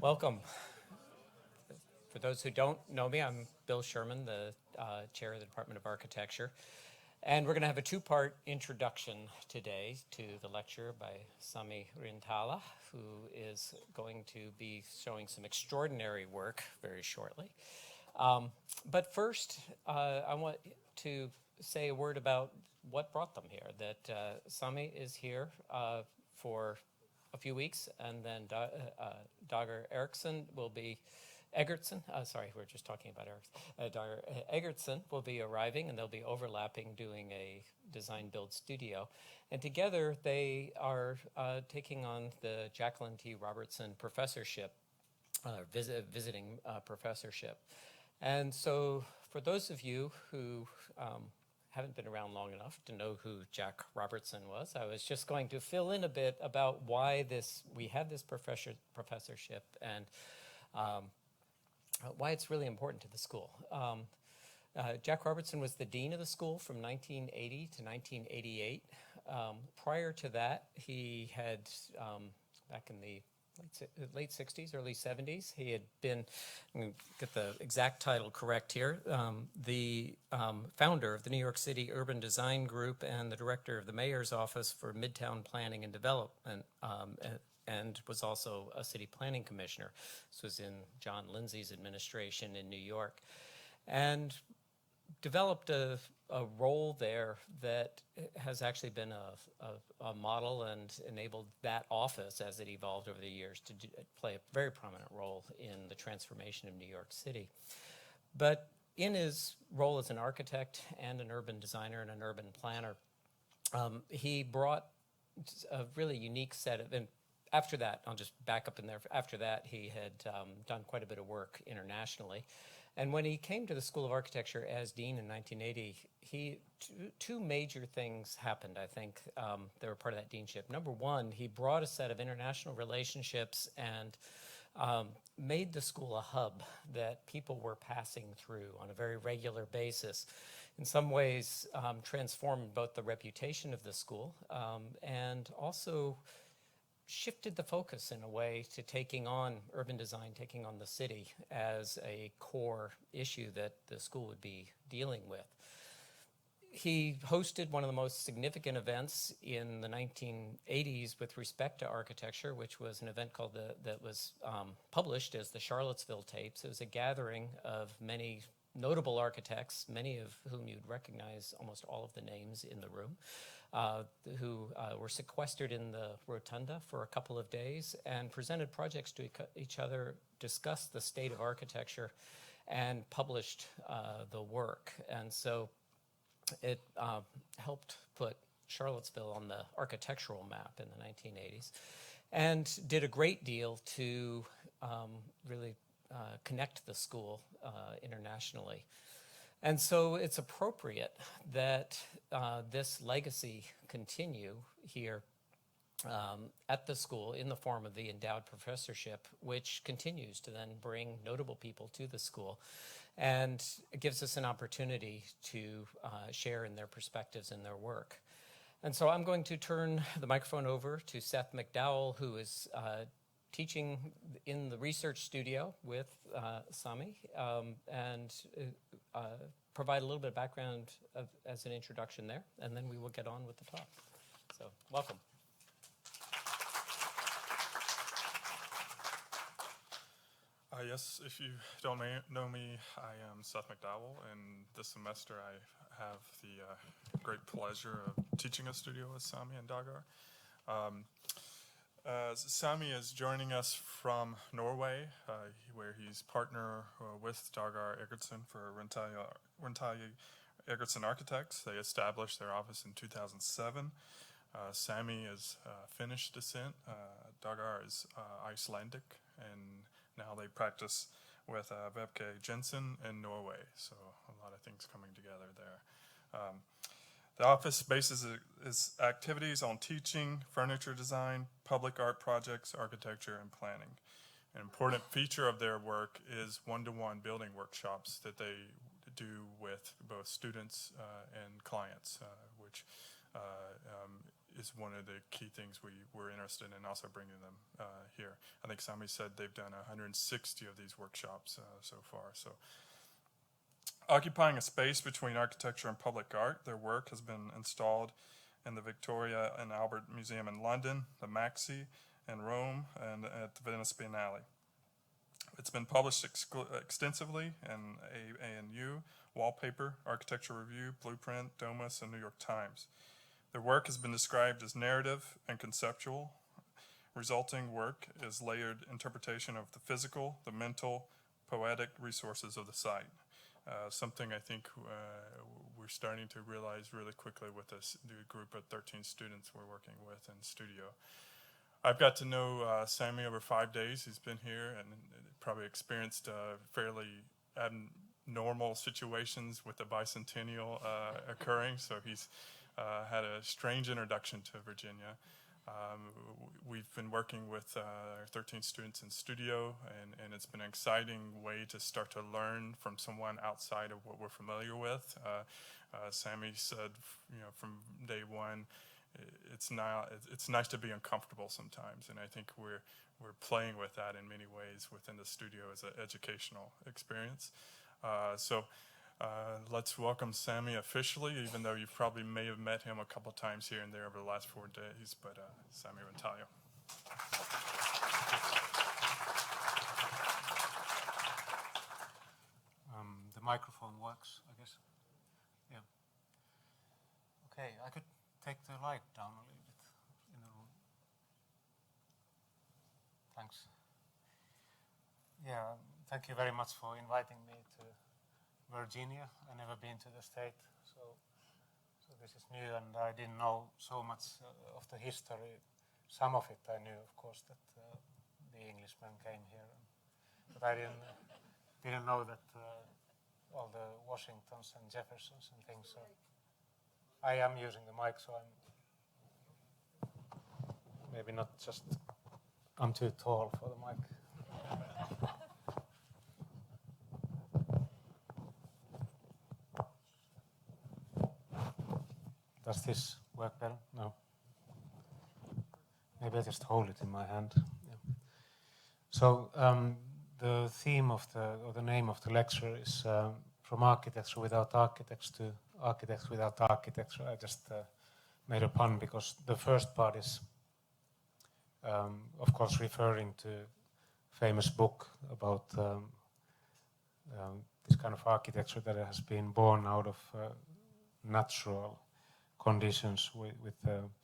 Welcome. For those who don't know me, I'm Bill Sherman, the chair of the Department of Architecture. And we're going to have a two-part introduction today to the lecture by Sami Rintala, who is going to be showing some extraordinary work very shortly. But first, I want to say a word about what brought them here, that Sami is here for a few weeks, and then Dagur Eggertsson, sorry, we're just talking about Ericsson. Dagur Eggertsson will be arriving, and they'll be overlapping doing a design-build studio. And together, they are taking on the Jaquelin T. Robertson Professorship, visiting Professorship. And so for those of you who haven't been around long enough to know who Jack Robertson was, I was just going to fill in a bit about why we have this professorship and why it's really important to the school. Jack Robertson was the dean of the school from 1980 to 1988. Prior to that, he had, back in the late 60s, early 70s, he had been, I'm going to get the exact title correct here, the founder of the New York City Urban Design Group and the director of the Mayor's Office for Midtown Planning and Development, and was also a city planning commissioner. This was in John Lindsay's administration in New York. And developed a role there that has actually been a model and enabled that office, as it evolved over the years, to play a very prominent role in the transformation of New York City. But in his role as an architect and an urban designer and an urban planner, he brought a really unique set of, and after that, I'll just back up in there, after that he had done quite a bit of work internationally. And when he came to the School of Architecture as dean in 1980, two major things happened, I think, that were part of that deanship. Number one, he brought a set of international relationships and made the school a hub that people were passing through on a very regular basis. In some ways, transformed both the reputation of the school and also shifted the focus in a way to taking on urban design, taking on the city as a core issue that the school would be dealing with. He hosted one of the most significant events in the 1980s with respect to architecture, which was an event called that was published as the Charlottesville Tapes. It was a gathering of many notable architects, many of whom you'd recognize almost all of the names in the room, who were sequestered in the rotunda for a couple of days and presented projects to each other, discussed the state of architecture, and published the work. And so it helped put Charlottesville on the architectural map in the 1980s and did a great deal to really connect the school internationally. And so it's appropriate that this legacy continue here at the school in the form of the endowed professorship, which continues to then bring notable people to the school. And it gives us an opportunity to share in their perspectives and their work. And so I'm going to turn the microphone over to Seth McDowell, who is teaching in the research studio with Sami, and provide a little bit of background as an introduction there, and then we will get on with the talk. So, welcome. Yes, if you don't know me, I am Seth McDowell, and this semester I have the great pleasure of teaching a studio with Sami and Dagur. Sami is joining us from Norway, where he's partner with Dagur Eggertsson for Rintala Eggertsson Architects. They established their office in 2007. Sami is Finnish descent. Dagur is Icelandic, and now they practice with Vebke Jensen in Norway. So a lot of things coming together there. The office bases its activities on teaching, furniture design, public art projects, architecture, and planning. An important feature of their work is one-to-one building workshops that they do with both students and clients, which is one of the key things we were interested in also bringing them here. I think Sami said they've done 160 of these workshops so far. So, occupying a space between architecture and public art, their work has been installed in the Victoria and Albert Museum in London, the MAXXI in Rome, and at the Venice Biennale. It's been published extensively in ANU, Wallpaper, Architecture Review, Blueprint, Domus, and New York Times. Their work has been described as narrative and conceptual. Resulting work is layered interpretation of the physical, the mental, poetic resources of the site. Something I think we're starting to realize really quickly with this new group of 13 students we're working with in studio. I've got to know Sami over 5 days. He's been here and probably experienced fairly abnormal situations with the bicentennial occurring, so he's had a strange introduction to Virginia. We've been working with our 13 students in studio, and it's been an exciting way to start to learn from someone outside of what we're familiar with. Sami said, from day one, it's nice to be uncomfortable sometimes, and I think we're playing with that in many ways within the studio as an educational experience. So let's welcome Sami officially, even though you probably may have met him a couple times here and there over the last 4 days, but Sami Rintala. The microphone works, I guess. Yeah. Okay, I could take the light down a little bit in the room. Thanks. Yeah, thank you very much for inviting me to Virginia. I've never been to the state, so this is new, and I didn't know so much of the history. Some of it I knew, of course, that the Englishmen came here, but I didn't know that all the Washingtons and Jeffersons and things. So I am using the mic, so I'm maybe not just, I'm too tall for the mic. Does this work better? No. Maybe I just hold it in my hand. Yeah. So the theme of the name of the lecture is From Architecture Without Architects to Architects Without Architecture. I just made a pun because the first part is, of course, referring to a famous book about this kind of architecture that has been born out of natural conditions with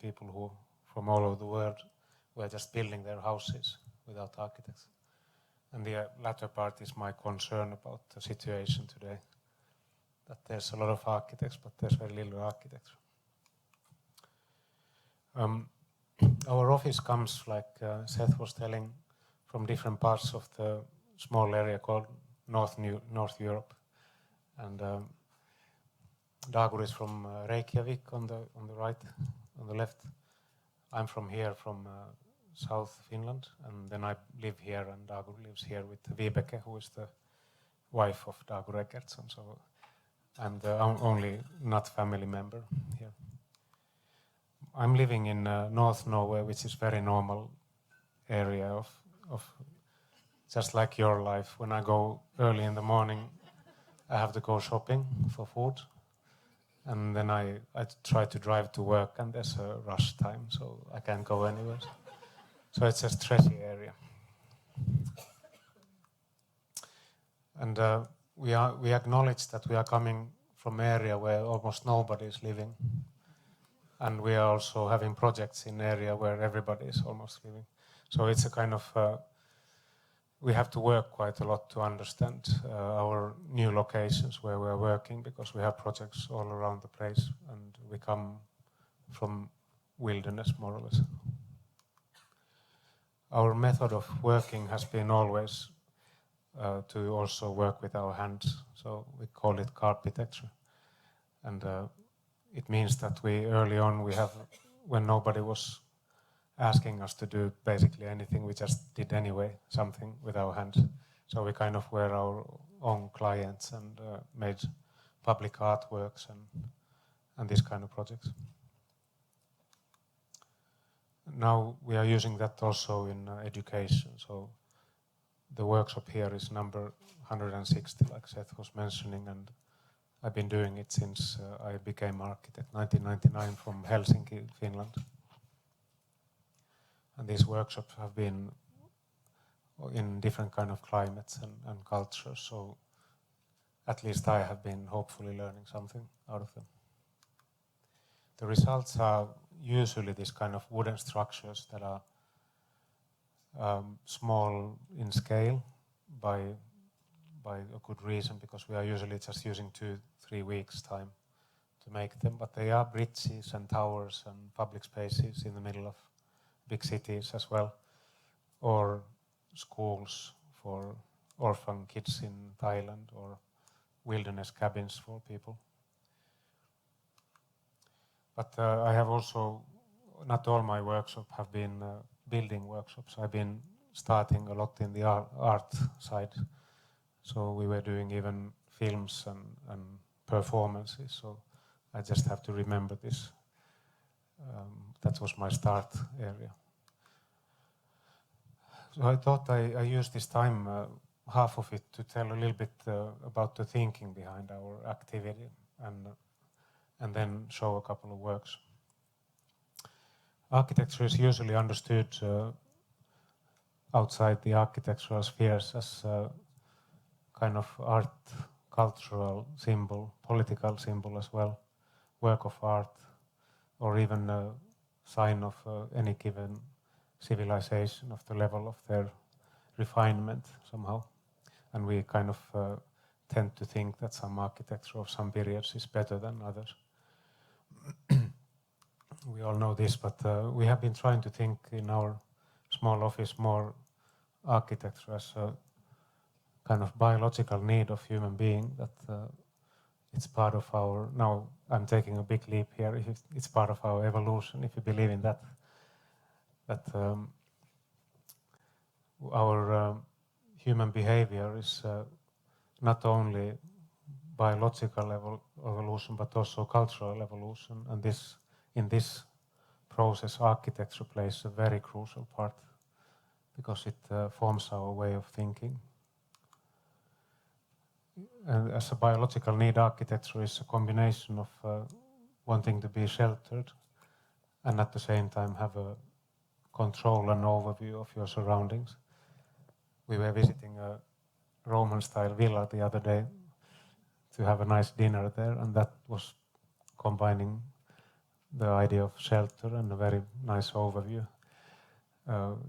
people who from all over the world were just building their houses without architects. And the latter part is my concern about the situation today, that there's a lot of architects, but there's very little architecture. Our office comes, like Seth was telling, from different parts of the small area called North Europe. And Dagur is from Reykjavik on the right, on the left. I'm from here, from South Finland, and then I live here, and Dagur lives here with Vibeke, who is the wife of Dagur Eggertsson. So I'm the only not family member here. I'm living in North Norway, which is very normal area of just like your life. When I go early in the morning, I have to go shopping for food. And then I try to drive to work, and there's a rush time, so I can't go anywhere. So it's a stressy area. And we acknowledge that we are coming from an area where almost nobody is living. And we are also having projects in an area where everybody is almost living. So it's a kind of, we have to work quite a lot to understand our new locations where we're working, because we have projects all around the place, and we come from wilderness, more or less. Our method of working has been always to also work with our hands, so we call it carpitecture. And it means that we early on, when nobody was asking us to do basically anything, we just did anyway something with our hands. So we kind of were our own clients and made public artworks and these kind of projects. now we are using that also in education. So the workshop here is number 160, like Seth was mentioning, and I've been doing it since I became architect, 1999, from Helsinki, Finland. And these workshops have been in different kind of climates and cultures, so at least I have been hopefully learning something out of them. The results are usually this kind of wooden structures that are small in scale by a good reason, because we are usually just using 2-3 weeks time to make them, but they are bridges and towers and public spaces in the middle of big cities as well, or schools for orphan kids in Thailand, or wilderness cabins for people. But I have also, not all my workshops have been building workshops. I've been starting a lot in the art side. So we were doing even films and performances. So I just have to remember this. That was my start area. So I thought I used this time, half of it, to tell a little bit about the thinking behind our activity, and then show a couple of works. Architecture is usually understood outside the architectural spheres as a kind of art, cultural symbol, political symbol as well, work of art, or even a sign of any given civilization, of the level of their refinement somehow. And we kind of tend to think that some architecture of some periods is better than others. We all know this, but we have been trying to think in our small office more architecture as a kind of biological need of human being, that it's part of our, now I'm taking a big leap here, it's part of our evolution, if you believe in that, our human behavior is not only biological evolution, but also cultural evolution, and in this process architecture plays a very crucial part, because it forms our way of thinking. And as a biological need, architecture is a combination of wanting to be sheltered and at the same time have a control and overview of your surroundings. We were visiting a Roman-style villa the other day to have a nice dinner there, and that was combining the idea of shelter and a very nice overview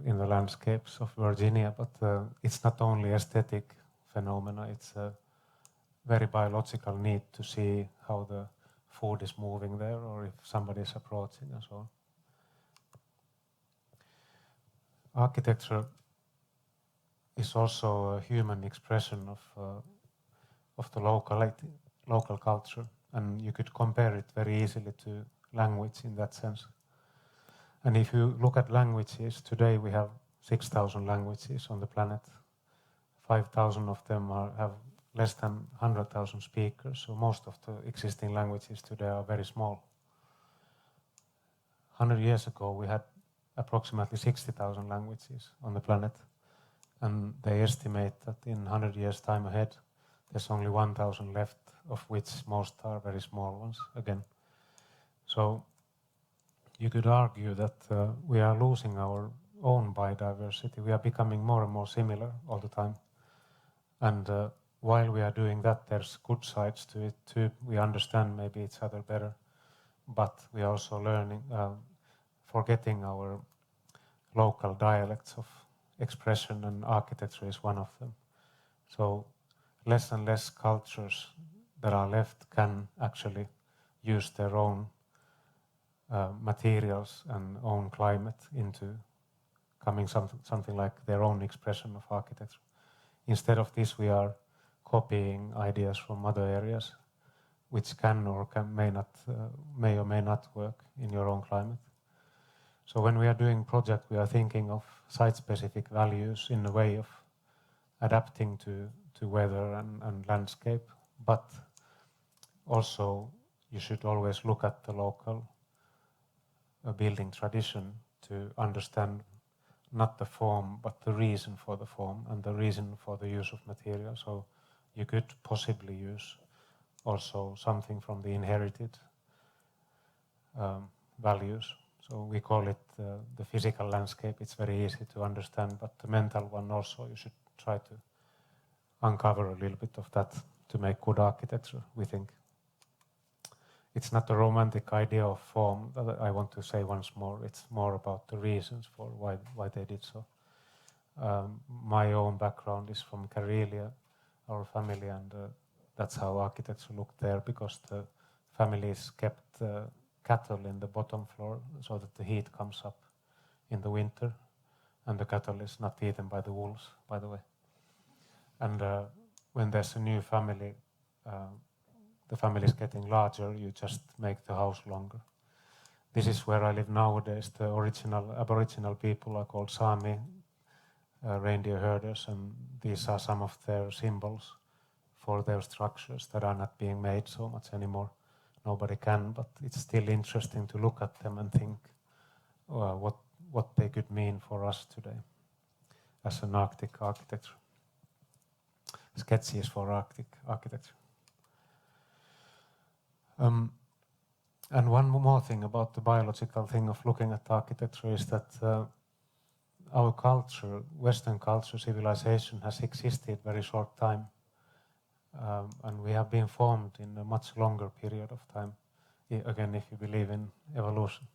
in the landscapes of Virginia. But it's not only aesthetic phenomena, it's a very biological need to see how the food is moving there, or if somebody is approaching and so on. Architecture is also a human expression of the local culture, and you could compare it very easily to language in that sense. And if you look at languages, today we have 6,000 languages on the planet. 5,000 of them have less than 100,000 speakers, so most of the existing languages today are very small. 100 years ago we had approximately 60,000 languages on the planet, and they estimate that in 100 years' time ahead there's only 1,000 left, of which most are very small ones again. So you could argue that we are losing our own biodiversity. We are becoming more and more similar all the time. And while we are doing that, there's good sides to it too. We understand maybe each other better, but we are also learning, forgetting our local dialects of expression, and architecture is one of them. So less and less cultures that are left can actually use their own materials and own climate into coming something like their own expression of architecture. Instead of this, we are copying ideas from other areas, which may or may not work in your own climate. So when we are doing project, we are thinking of site-specific values in a way of adapting to weather and landscape, but also you should always look at the local building tradition to understand not the form, but the reason for the form and the reason for the use of material. So you could possibly use also something from the inherited values. So we call it the physical landscape. It's very easy to understand, but the mental one also, you should try to uncover a little bit of that to make good architecture, we think. It's not a romantic idea of form that I want to say once more. It's more about the reasons for why they did so. My own background is from Karelia, our family, and that's how architecture looked there, because the families kept cattle in the bottom floor so that the heat comes up in the winter, and the cattle is not eaten by the wolves, by the way. And when there's a new family, the family is getting larger, you just make the house longer. This is where I live nowadays. The original Aboriginal people are called Sami, reindeer herders, and these are some of their symbols for their structures that are not being made so much anymore. Nobody can, but it's still interesting to look at them and think what they could mean for us today as an Arctic architecture. Sketches for Arctic architecture. And one more thing about the biological thing of looking at architecture is that our culture, Western culture, civilization, has existed very short time. And we have been formed in a much longer period of time, again, if you believe in evolution.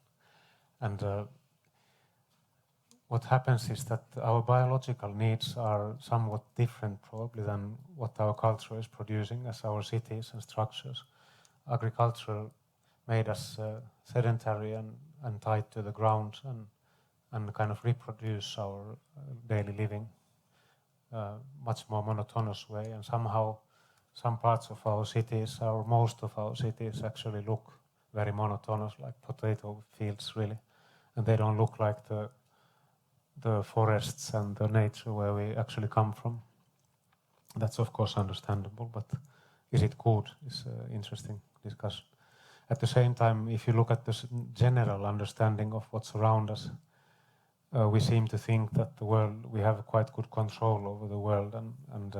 And what happens is that our biological needs are somewhat different probably than what our culture is producing as our cities and structures. Agriculture made us sedentary and tied to the ground and kind of reproduce our daily living much more monotonous way, and somehow some parts of our cities, or most of our cities, actually look very monotonous, like potato fields really, and they don't look like the forests and the nature where we actually come from. That's of course understandable, but is it good is an interesting discussion. At the same time, if you look at the general understanding of what's around us, we seem to think that the world, we have quite good control over the world and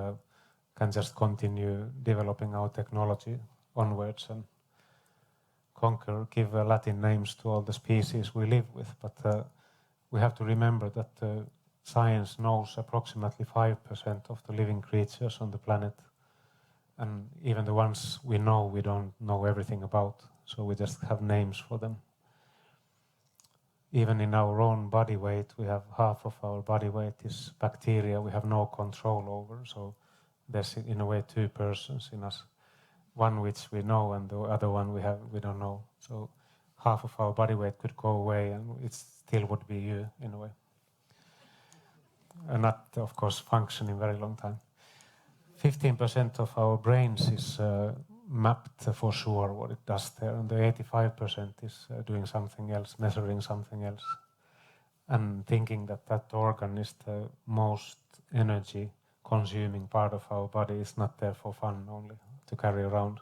can just continue developing our technology onwards and conquer, give Latin names to all the species we live with. But we have to remember that science knows approximately 5% of the living creatures on the planet. And even the ones we know, we don't know everything about. So we just have names for them. Even in our own body weight, we have half of our body weight is bacteria we have no control over. So there's in a way two persons in us, one which we know and the other one we don't know. So half of our body weight could go away and it still would be you in a way. And not, of course, function in very long time. 15% of our brains is mapped for sure what it does there, and the 85% is doing something else, measuring something else, and thinking that that organ is the most energy consuming part of our body is not there for fun only to carry around.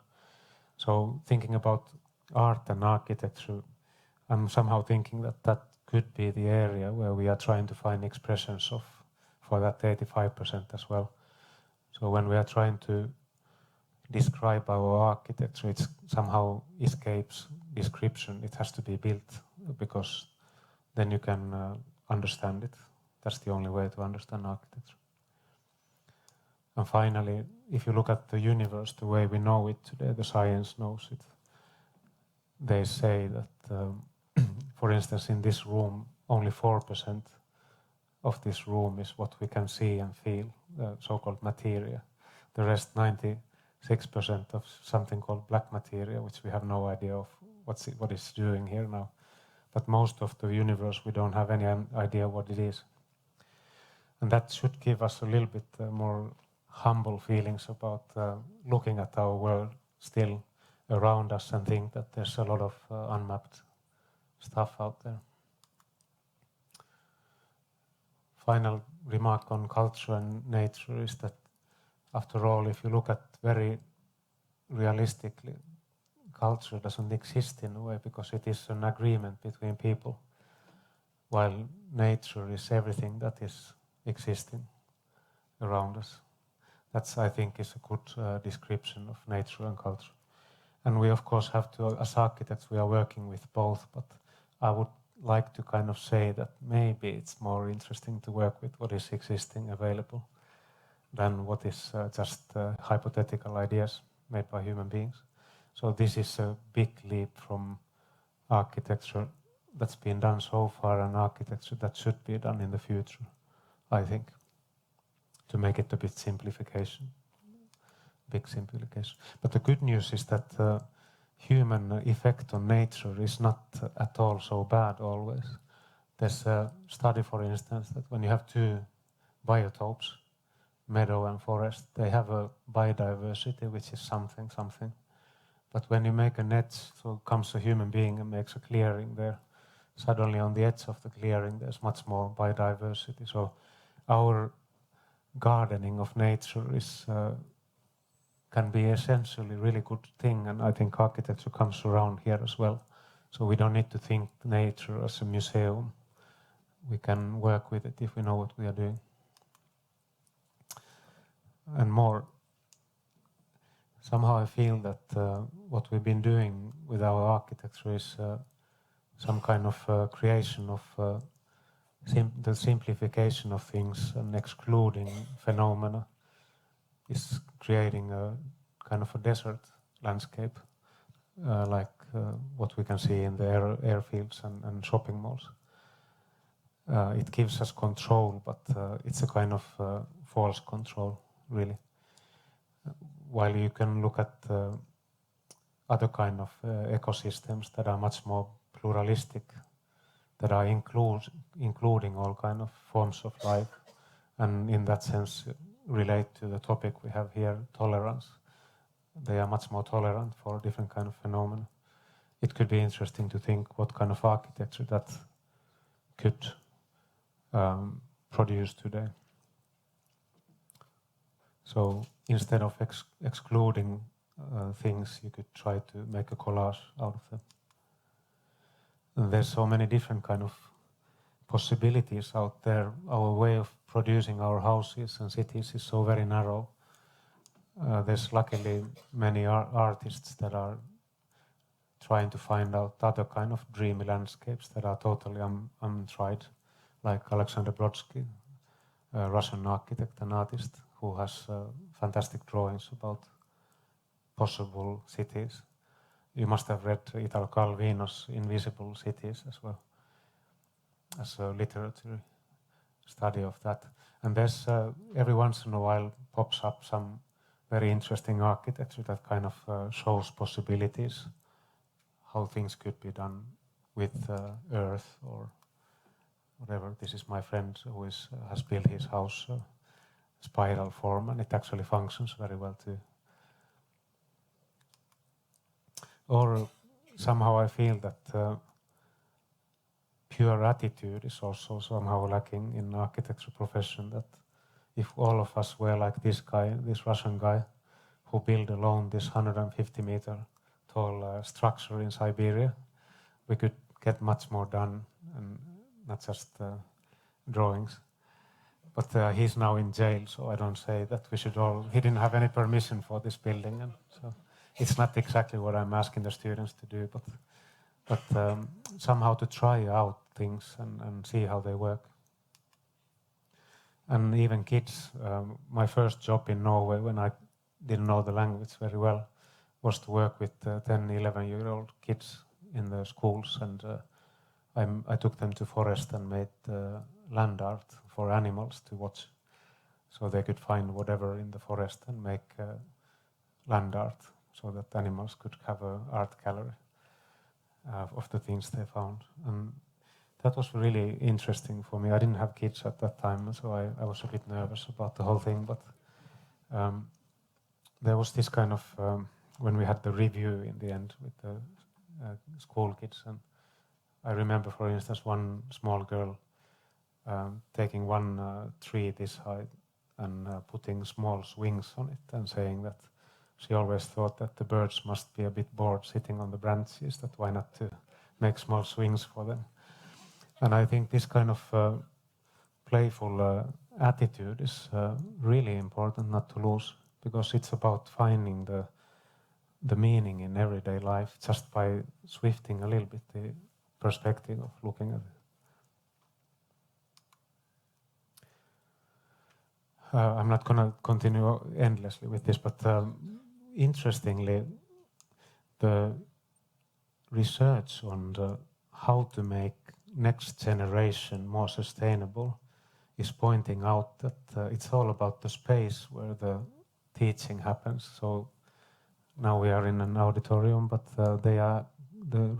So thinking about art and architecture, I'm somehow thinking that that could be the area where we are trying to find expressions of for that 85% as well. So when we are trying to describe our architecture, it somehow escapes description. It has to be built because then you can understand it. That's the only way to understand architecture. And finally, if you look at the universe, the way we know it today, the science knows it. They say that, for instance, in this room, only 4% of this room is what we can see and feel, the so-called materia. The rest, 96% of something called black materia, which we have no idea of what it's doing here now. But most of the universe, we don't have any idea what it is. And that should give us a little bit more humble feelings about looking at our world still around us and think that there's a lot of unmapped stuff out there. Final remark on culture and nature is that, after all, if you look at very realistically, culture doesn't exist in a way because it is an agreement between people. while nature is everything that is existing around us. That's, I think, is a good description of nature and culture. And we, of course, have to, as architects, we are working with both, but I would like to kind of say that maybe it's more interesting to work with what is existing, available, than what is just hypothetical ideas made by human beings. So this is a big leap from architecture that's been done so far and architecture that should be done in the future, I think, to make it a bit simplification, big simplification. But the good news is that human effect on nature is not at all so bad always. There's a study, for instance, that when you have two biotopes, meadow and forest, they have a biodiversity which is something. But when you make a net, so comes a human being and makes a clearing there, suddenly on the edge of the clearing there's much more biodiversity. So our gardening of nature is can be essentially a really good thing, and I think architecture comes around here as well. So we don't need to think nature as a museum. We can work with it if we know what we are doing. And more, somehow I feel that what we've been doing with our architecture is some kind of creation of the simplification of things and excluding phenomena is creating a kind of a desert landscape, like what we can see in the airfields and shopping malls. It gives us control, but it's a kind of false control, really. While you can look at other kind of ecosystems that are much more pluralistic, that are including all kind of forms of life, and in that sense relate to the topic we have here, tolerance. They are much more tolerant for different kind of phenomena. It could be interesting to think what kind of architecture that could produce today. So instead of excluding things, you could try to make a collage out of them. And there's so many different kind of possibilities out there. Our way of producing our houses and cities is so very narrow. There's luckily many artists that are trying to find out other kind of dreamy landscapes that are totally untried, like Alexander Brodsky, a Russian architect and artist who has fantastic drawings about possible cities. You must have read Italo Calvino's Invisible Cities as well, as a literature study of that. And there's every once in a while pops up some very interesting architecture that kind of shows possibilities, how things could be done with earth or whatever. This is my friend who has built his house spiral form, and it actually functions very well too. Or somehow I feel that pure attitude is also somehow lacking in architecture profession, that if all of us were like this guy, this Russian guy, who built alone this 150-meter tall structure in Siberia, we could get much more done, and not just drawings. But he's now in jail, so I don't say that we should all... He didn't have any permission for this building, and so it's not exactly what I'm asking the students to do, but somehow to try out things and see how they work. And even kids, my first job in Norway, when I didn't know the language very well, was to work with 10, 11-year-old kids in the schools, and I took them to forest and made land art for animals to watch, so they could find whatever in the forest and make land art, so that animals could have an art gallery of the things they found. And that was really interesting for me. I didn't have kids at that time, so I was a bit nervous about the whole thing, but there was this kind of, when we had the review in the end with the school kids, and I remember, for instance, one small girl taking one tree this high and putting small swings on it and saying that she always thought that the birds must be a bit bored sitting on the branches, that why not to make small swings for them. And I think this kind of playful attitude is really important not to lose, because it's about finding the meaning in everyday life just by shifting a little bit the perspective of looking at it. I'm not going to continue endlessly with this, but interestingly, the research on how to make next generation more sustainable is pointing out that it's all about the space where the teaching happens. So now we are in an auditorium, but the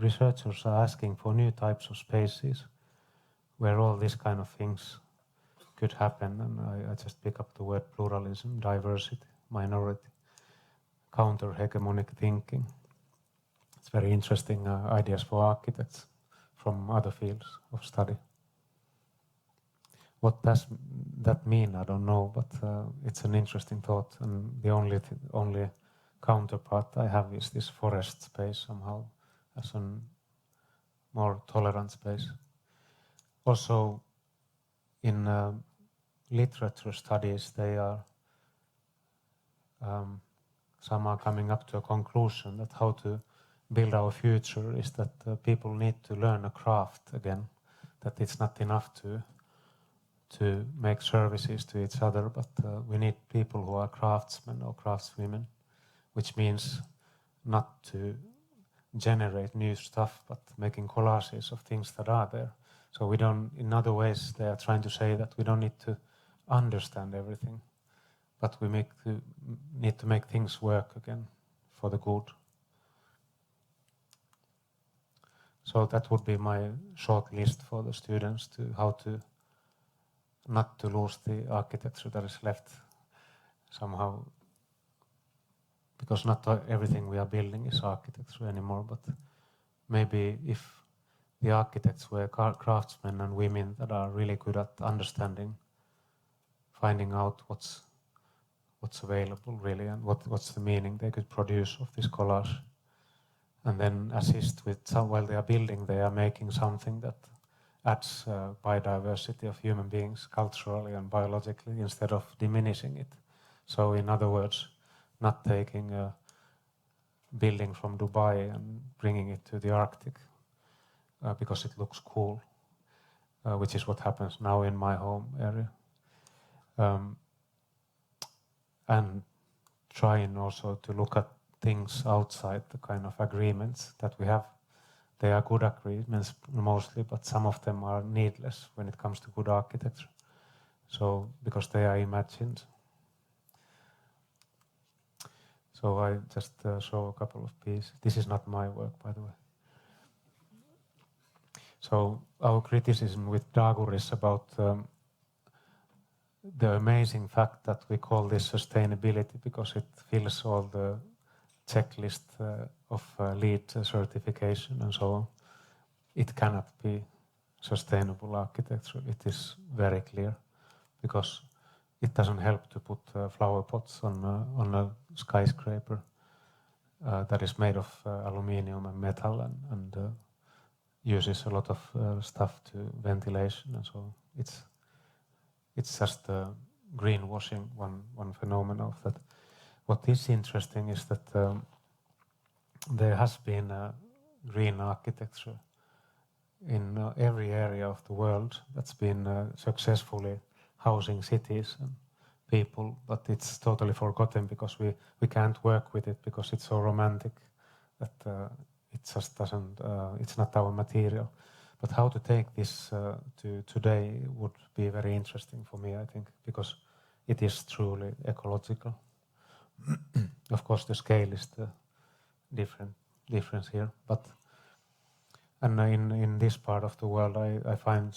researchers are asking for new types of spaces where all these kind of things could happen. And I just pick up the word pluralism, diversity, minority, counter-hegemonic thinking. It's very interesting ideas for architects from other fields of study. What does that mean? I don't know, but it's an interesting thought. And the only counterpart I have is this forest space somehow as a more tolerant space. Also, in literature studies, they are some are coming up to a conclusion that how to build our future is that people need to learn a craft again. That it's not enough to make services to each other, but we need people who are craftsmen or craftswomen, which means not to generate new stuff, but making collages of things that are there. So we don't, in other ways, they are trying to say that we don't need to understand everything, but we need to make things work again for the good. So that would be my short list for the students to how to not to lose the architecture that is left somehow, because not everything we are building is architecture anymore, but maybe if the architects were craftsmen and women that are really good at understanding, finding out what's available really and what's the meaning they could produce of this collage, and then assist with while they are building, they are making something that adds biodiversity of human beings culturally and biologically instead of diminishing it. So in other words, not taking a building from Dubai and bringing it to the Arctic because it looks cool, which is what happens now in my home area. And trying also to look at things outside the kind of agreements that we have. They are good agreements mostly, but some of them are needless when it comes to good architecture. So, because they are imagined. So I just show a couple of pieces. This is not my work, by the way. So our criticism with Dagur is about the amazing fact that we call this sustainability because it fills all the checklist of LEED certification and so on. It cannot be sustainable architecture. It is very clear because it doesn't help to put flower pots on a skyscraper that is made of aluminium and metal and uses a lot of stuff to ventilation and so on. It's just greenwashing, one phenomenon of that. What is interesting is that there has been green architecture in every area of the world that's been successfully housing cities and people, but it's totally forgotten because we can't work with it because it's so romantic that it just doesn't, it's not our material. But how to take this to today would be very interesting for me, I think, because it is truly ecological. Of course, the scale is the difference here, but and in this part of the world, I find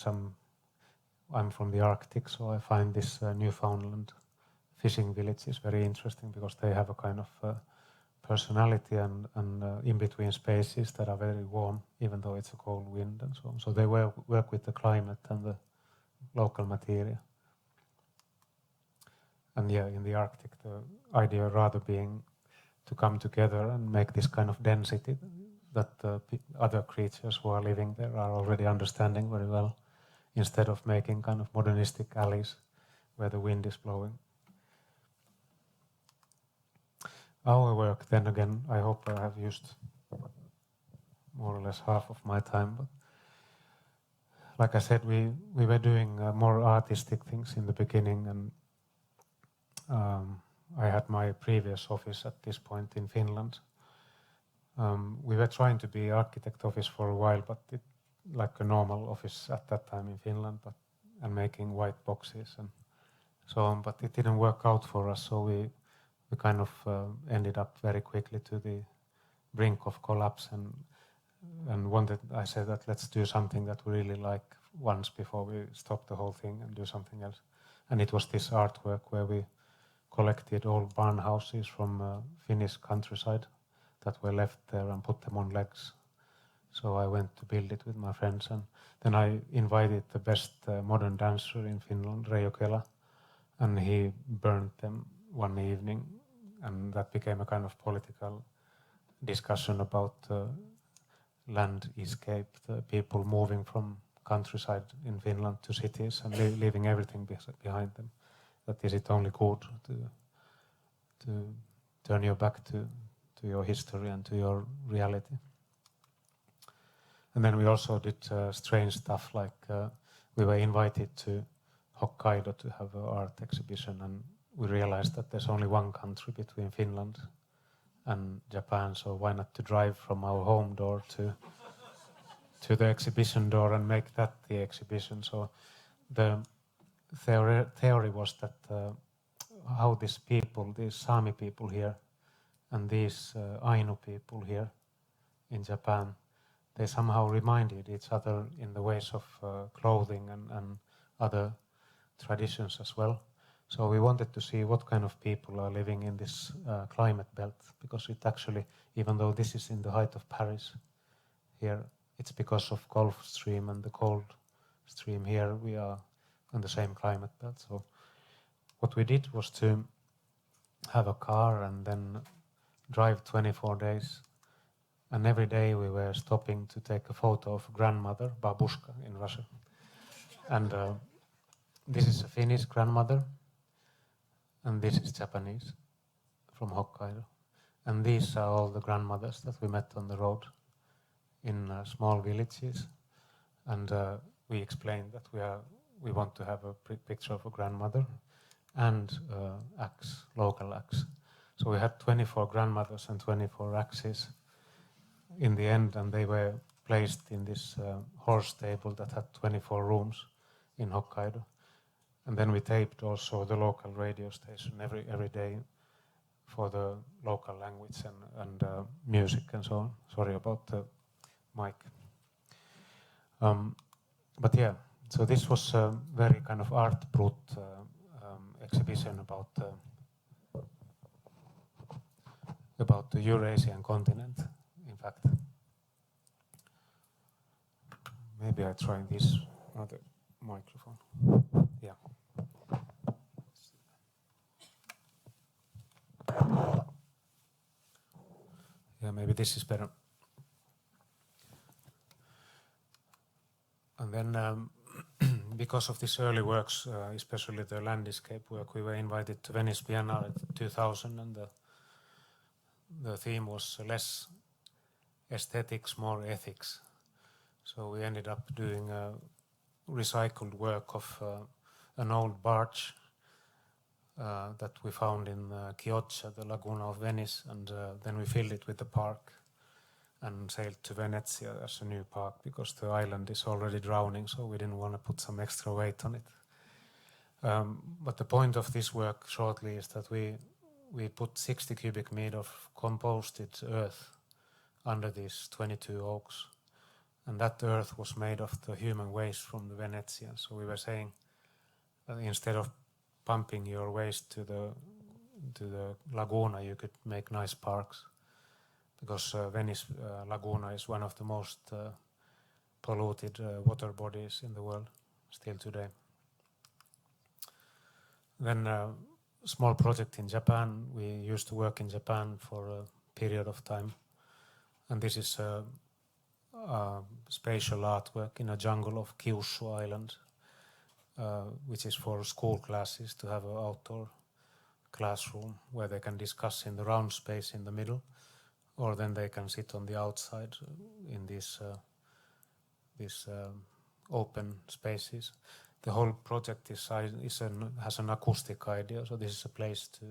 I'm from the Arctic, so I find this Newfoundland fishing village is very interesting because they have a kind of personality and in between spaces that are very warm, even though it's a cold wind and so on. So they work with the climate and the local material. And yeah, in the Arctic, the idea rather being to come together and make this kind of density that the other creatures who are living there are already understanding very well, instead of making kind of modernistic alleys where the wind is blowing. Our work, then again, I hope I have used more or less half of my time, but like I said, we were doing more artistic things in the beginning, and I had my previous office at this point in Finland. We were trying to be architect office for a while, but like a normal office at that time in Finland, and making white boxes and so on, but it didn't work out for us, so we kind of ended up very quickly to the brink of collapse, and I said that let's do something that we really like once before we stop the whole thing and do something else. And it was this artwork where we collected old barn houses from Finnish countryside that were left there and put them on legs. So I went to build it with my friends, and then I invited the best modern dancer in Finland, Jaquelin, and he burned them one evening, and that became a kind of political discussion about landscape, the people moving from countryside in Finland to cities and leaving everything behind them. That is it only good to turn your back to your history and to your reality. And then we also did strange stuff, like we were invited to Hokkaido to have an art exhibition, and we realized that there's only one country between Finland and Japan, so why not to drive from our home door to the exhibition door and make that the exhibition. So the theory was that how these people, these Sami people here and these Ainu people here in Japan, they somehow reminded each other in the ways of clothing and other traditions as well. So we wanted to see what kind of people are living in this climate belt, because it actually, even though this is in the height of Paris, here it's because of Gulf Stream and the cold stream. Here we are on the same climate belt. So what we did was to have a car and then drive 24 days. And every day we were stopping to take a photo of grandmother, babushka in Russia. And this is a Finnish grandmother, and this is Japanese from Hokkaido. And these are all the grandmothers that we met on the road in small villages. And we explained that we want to have a picture of a grandmother and axe, local axe. So we had 24 grandmothers and 24 axes in the end, and they were placed in this horse stable that had 24 rooms in Hokkaido. And then we taped also the local radio station every day for the local language and music and so on. Sorry about the mic. But yeah, so this was a very kind of art brut exhibition about the Eurasian continent, in fact. Maybe I try this other microphone. Yeah. Yeah, maybe this is better. And then because of these early works, especially the landscape work, we were invited to Venice Biennale in 2000, and the theme was less aesthetics, more ethics. So we ended up doing recycled work of an old barge that we found in Chioggia, the Laguna of Venice, and then we filled it with the park and sailed to Venezia as a new park, because the island is already drowning, so we didn't want to put some extra weight on it. But the point of this work shortly is that we put 60 cubic meter of composted earth under these 22 oaks, and that earth was made of the human waste from the Venezians. So we were saying that instead of pumping your waste to the laguna, you could make nice parks, because Venice Laguna is one of the most polluted water bodies in the world still today. Then a small project in Japan. We used to work in Japan for a period of time, And this is a spatial artwork in a jungle of Kyushu Island, which is for school classes to have an outdoor classroom where they can discuss in the round space in the middle, or then they can sit on the outside in these open spaces. The whole project has an acoustic idea, so this is a place to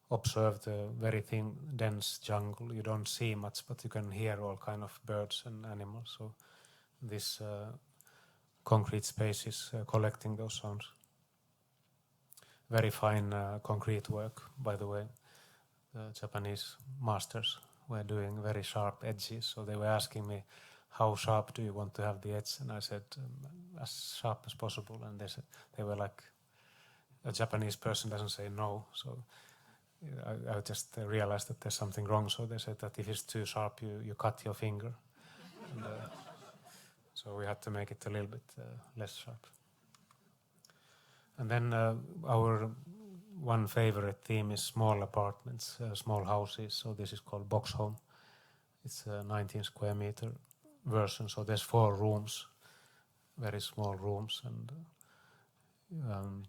observe the very thin, dense jungle. You don't see much, but you can hear all kind of birds and animals. So this concrete space is collecting those sounds. Very fine concrete work, by the way. The Japanese masters were doing very sharp edges, so they were asking me, how sharp do you want to have the edge? And I said, as sharp as possible. And they were like, a Japanese person doesn't say no. So I just realized that there's something wrong. So they said that if it's too sharp, you cut your finger. And, so we had to make it a little bit less sharp. And then our one favorite theme is small apartments, small houses. So this is called Box Home. It's a 19 square meter version. So there's 4 rooms, very small rooms. And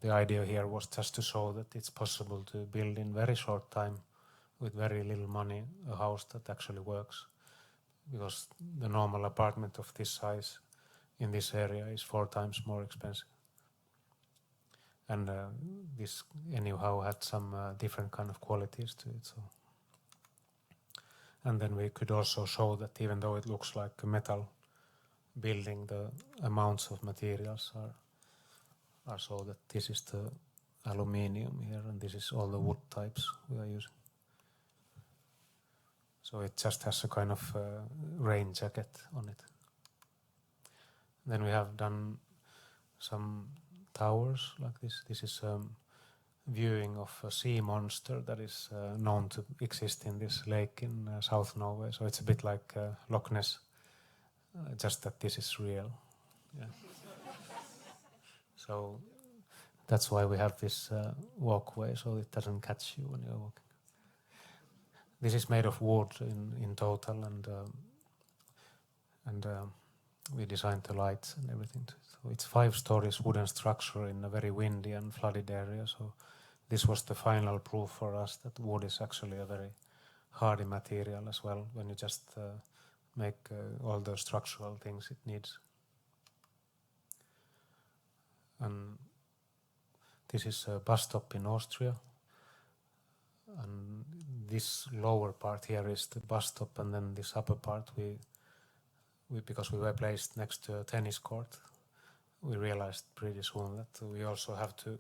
the idea here was just to show that it's possible to build in very short time with very little money a house that actually works. Because the normal apartment of this size in this area is 4 times more expensive. And this anyhow had some different kind of qualities to it. So. And then we could also show that even though it looks like a metal building, the amounts of materials are so that this is the aluminium here and this is all the wood types we are using. So it just has a kind of rain jacket on it. Then we have done some towers like this. This is viewing of a sea monster that is known to exist in this lake in South Norway. So it's a bit like Loch Ness, just that this is real. Yeah. So that's why we have this walkway, so it doesn't catch you when you're walking. This is made of wood in total, and we designed the lights and everything. So it's 5 stories wooden structure in a very windy and flooded area. So this was the final proof for us that wood is actually a very hardy material as well when you just make all the structural things it needs. And this is a bus stop in Austria. And this lower part here is the bus stop, and then this upper part we because we were placed next to a tennis court, we realized pretty soon that we also have to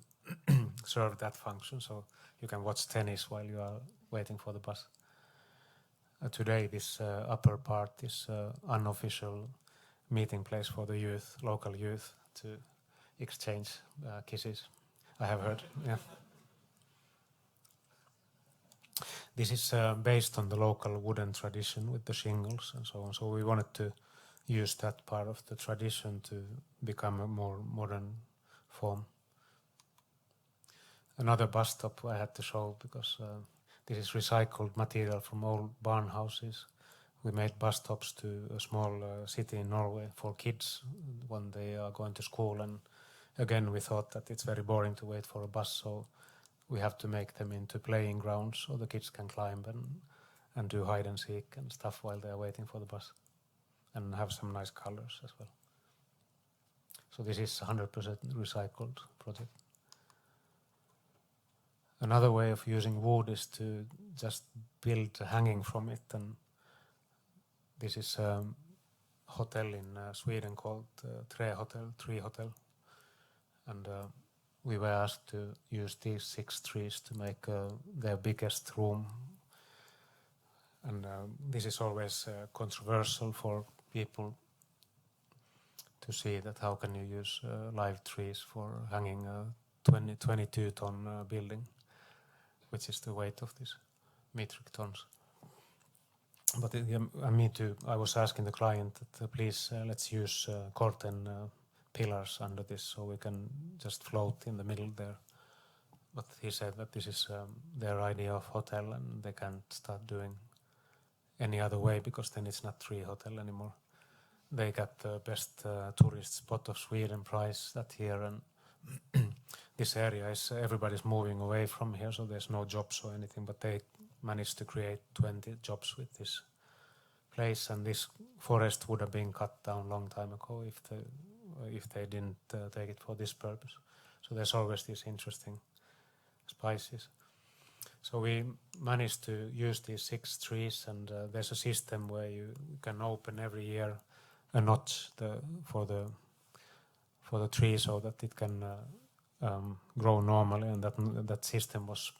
serve that function, so you can watch tennis while you are waiting for the bus. Today this upper part is unofficial meeting place for the youth, local youth, to exchange kisses, I have heard. Yeah. This is based on the local wooden tradition with the shingles and so on. So we wanted to use that part of the tradition to become a more modern form. Another bus stop I had to show because this is recycled material from old barn houses. We made bus stops to a small city in Norway for kids when they are going to school. And again, we thought that it's very boring to wait for a bus, so we have to make them into playing grounds so the kids can climb and do hide and seek and stuff while they are waiting for the bus, and have some nice colors as well. So this is 100% recycled project. Another way of using wood is to just build hanging from it, and this is a hotel in Sweden called Tree Hotel, and we were asked to use these 6 trees to make their biggest room. And this is always controversial for people to see that how can you use live trees for hanging a 22-ton building, which is the weight of this metric tons. But me too, I was asking the client that please let's use curtain pillars under this so we can just float in the middle there. But he said that this is their idea of hotel and they can't start doing any other way, because then it's not tree hotel anymore. They got the best tourist spot of Sweden prize that year, and this area is everybody's moving away from here, so there's no jobs or anything, but they managed to create 20 jobs with this place, and this forest would have been cut down long time ago if they didn't take it for this purpose. So there's always these interesting spices. So we managed to use these 6 trees, and there's a system where you can open every year a notch for the tree so that it can grow normally, and that system was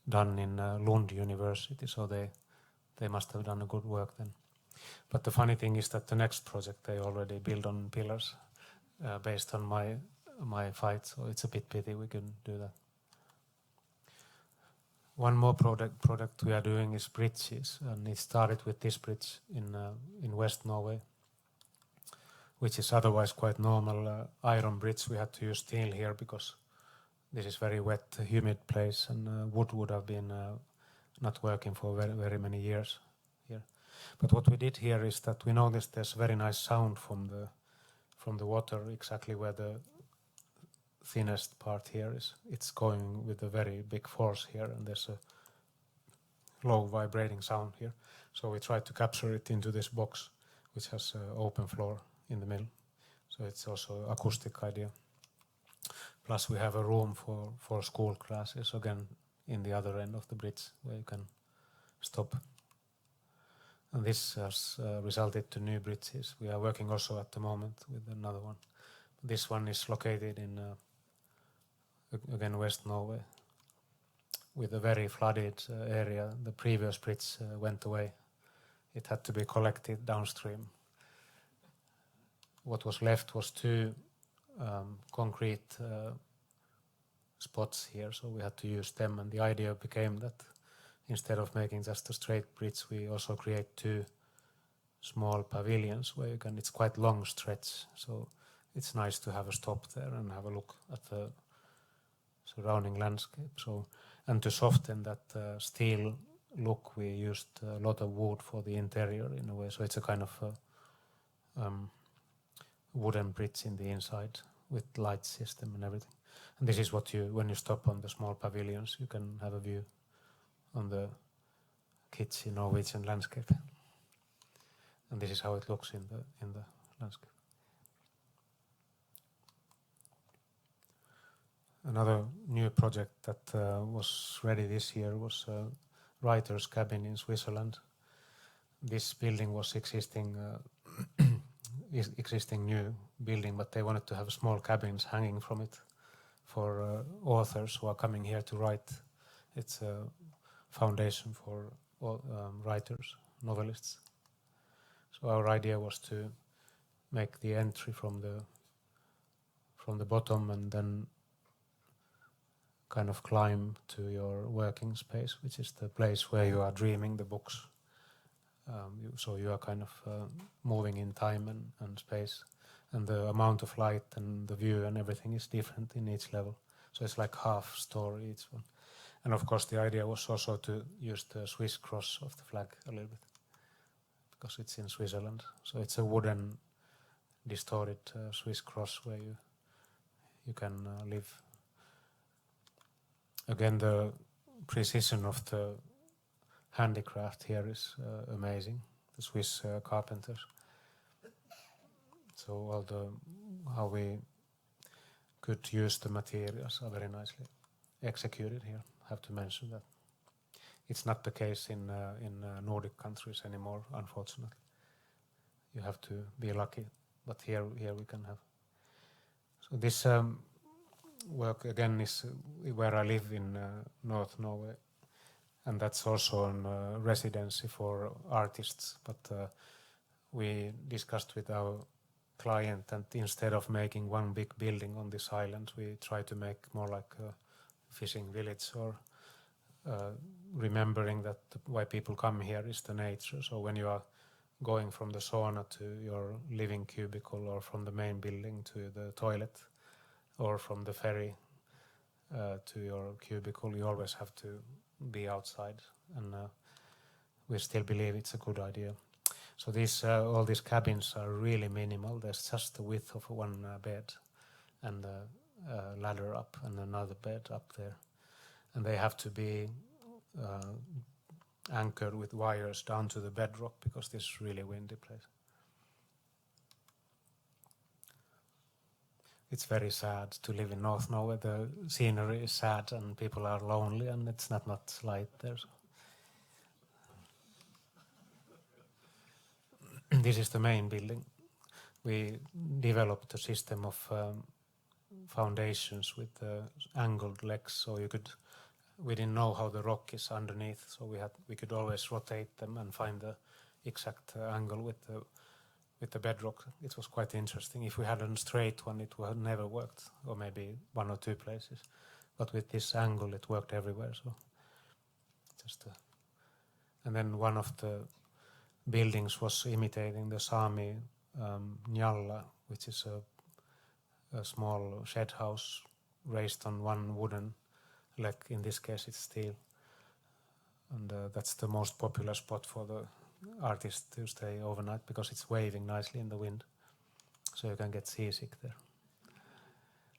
done in Lund University, so they must have done a good work then. But the funny thing is that the next project they already built on pillars based on my fight, so it's a bit pity we couldn't do that. One more product we are doing is bridges, and it started with this bridge in West Norway, which is otherwise quite normal iron bridge. We had to use steel here because this is very wet, humid place, and wood would have been not working for very, very many years here. But what we did here is that we noticed there's very nice sound from the water, exactly where the thinnest part here is. It's going with a very big force here, and there's a low vibrating sound here. So we tried to capture it into this box, which has an open floor in the middle. So it's also acoustic idea. Plus we have a room for school classes, again in the other end of the bridge where you can stop. And this has resulted to new bridges. We are working also at the moment with another one. This one is located in again West Norway, with a very flooded area. The previous bridge went away. It had to be collected downstream. What was left was 2 concrete spots here, so we had to use them, and the idea became that instead of making just a straight bridge, we also create 2 small pavilions where you can, it's quite long stretch, so it's nice to have a stop there and have a look at the surrounding landscape. So, and to soften that steel look, we used a lot of wood for the interior in a way, so it's a kind of wooden bridge in the inside with light system and everything. And this is what you, when you stop on the small pavilions, you can have a view on the kitschy Norwegian landscape. And this is how it looks in the landscape. Another new project that was ready this year was a writer's cabin in Switzerland. This building was existing new building, but they wanted to have small cabins hanging from it for authors who are coming here to write. It's a foundation for writers, novelists. So our idea was to make the entry from the bottom and then kind of climb to your working space, which is the place where you are dreaming the books. So you are kind of moving in time and space, and the amount of light and the view and everything is different in each level. So it's like half story each one. And of course the idea was also to use the Swiss cross of the flag a little bit, because it's in Switzerland. So it's a wooden distorted Swiss cross where you can live. Again, the precision of the handicraft here is amazing, the Swiss carpenters. So all how we could use the materials are very nicely executed here. I have to mention that. It's not the case in Nordic countries anymore, unfortunately. You have to be lucky, but here we can have. So this work again is where I live in North Norway, and that's also a residency for artists. But we discussed with our client that instead of making one big building on this island, we try to make more like a fishing village, or remembering that why people come here is the nature. So when you are going from the sauna to your living cubicle, or from the main building to the toilet, or from the ferry to your cubicle, you always have to be outside. And we still believe it's a good idea. So these all these cabins are really minimal. There's just the width of one bed and a ladder up and another bed up there. And they have to be anchored with wires down to the bedrock because this is really windy place. It's very sad to live in North Norway. The scenery is sad and people are lonely and it's not much light there. So. This is the main building. We developed a system of foundations with angled legs, so we didn't know how the rock is underneath, so we could always rotate them and find the exact angle with the bedrock. It was quite interesting. If we had a straight one, it would have never worked, or maybe one or two places. But with this angle, it worked everywhere. So, and then one of the buildings was imitating the Sami Njalla, which is a small shed house raised on one wooden leg. In this case, it's steel, and that's the most popular spot for the artist to stay overnight because it's waving nicely in the wind, so you can get seasick there.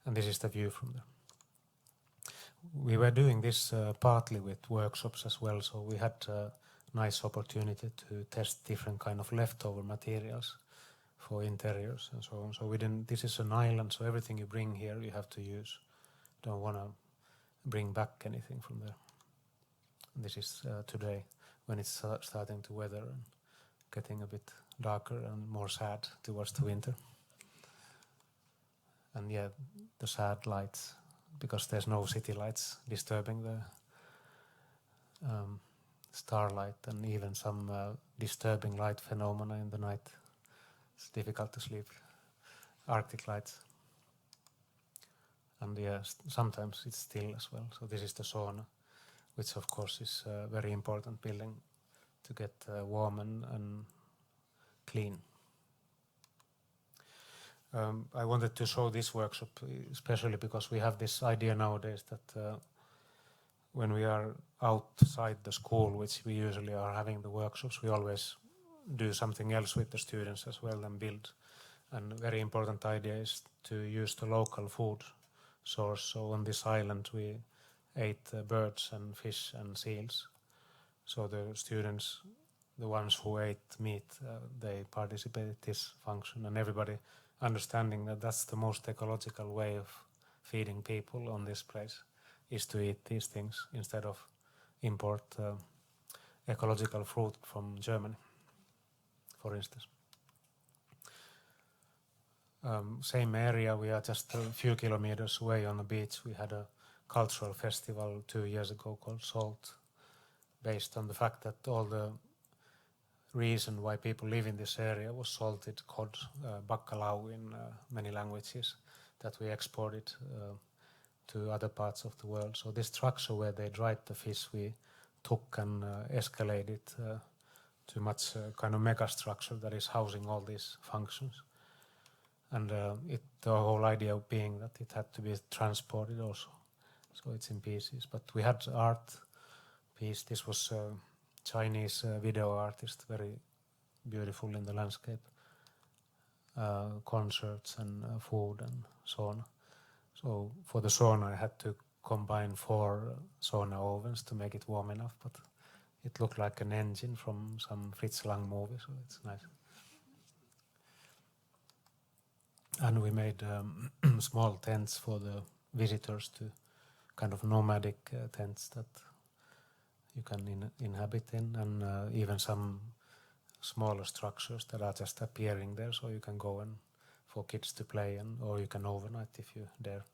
And this is the view from there. We were doing this partly with workshops as well, so we had a nice opportunity to test different kind of leftover materials for interiors and so on. So this is an island, so everything you bring here you have to use. Don't want to bring back anything from there. And this is today, when it's starting to weather and getting a bit darker and more sad towards the winter. And yeah, the sad lights, because there's no city lights disturbing the starlight, and even some disturbing light phenomena in the night. It's difficult to sleep. Arctic lights. And yeah, sometimes it's still as well. So this is the sauna, which of course is a very important building to get warm and clean. I wanted to show this workshop especially because we have this idea nowadays that when we are outside the school, which we usually are having the workshops, we always do something else with the students as well and build. And a very important idea is to use the local food source. So on this island we ate birds and fish and seals. So the students, the ones who ate meat, they participated in this function, and everybody understanding that that's the most ecological way of feeding people on this place is to eat these things instead of import ecological fruit from Germany, for instance. Same area, we are just a few kilometers away on the beach. We had a cultural festival 2 years ago called Salt, based on the fact that all the reason why people live in this area was salted cod, bacalhau in many languages, that we exported to other parts of the world. So this structure where they dried the fish, we took and escalated to much kind of mega structure that is housing all these functions. And the whole idea being that it had to be transported also. So it's in pieces. But we had art piece. This was a Chinese video artist, very beautiful in the landscape. Concerts and food and sauna. So for the sauna I had to combine 4 sauna ovens to make it warm enough, but it looked like an engine from some Fritz Lang movie, so it's nice. And we made small tents for the visitors, to kind of nomadic tents that you can inhabit in, and even some smaller structures that are just appearing there, so you can go and for kids to play, or you can overnight if you dare.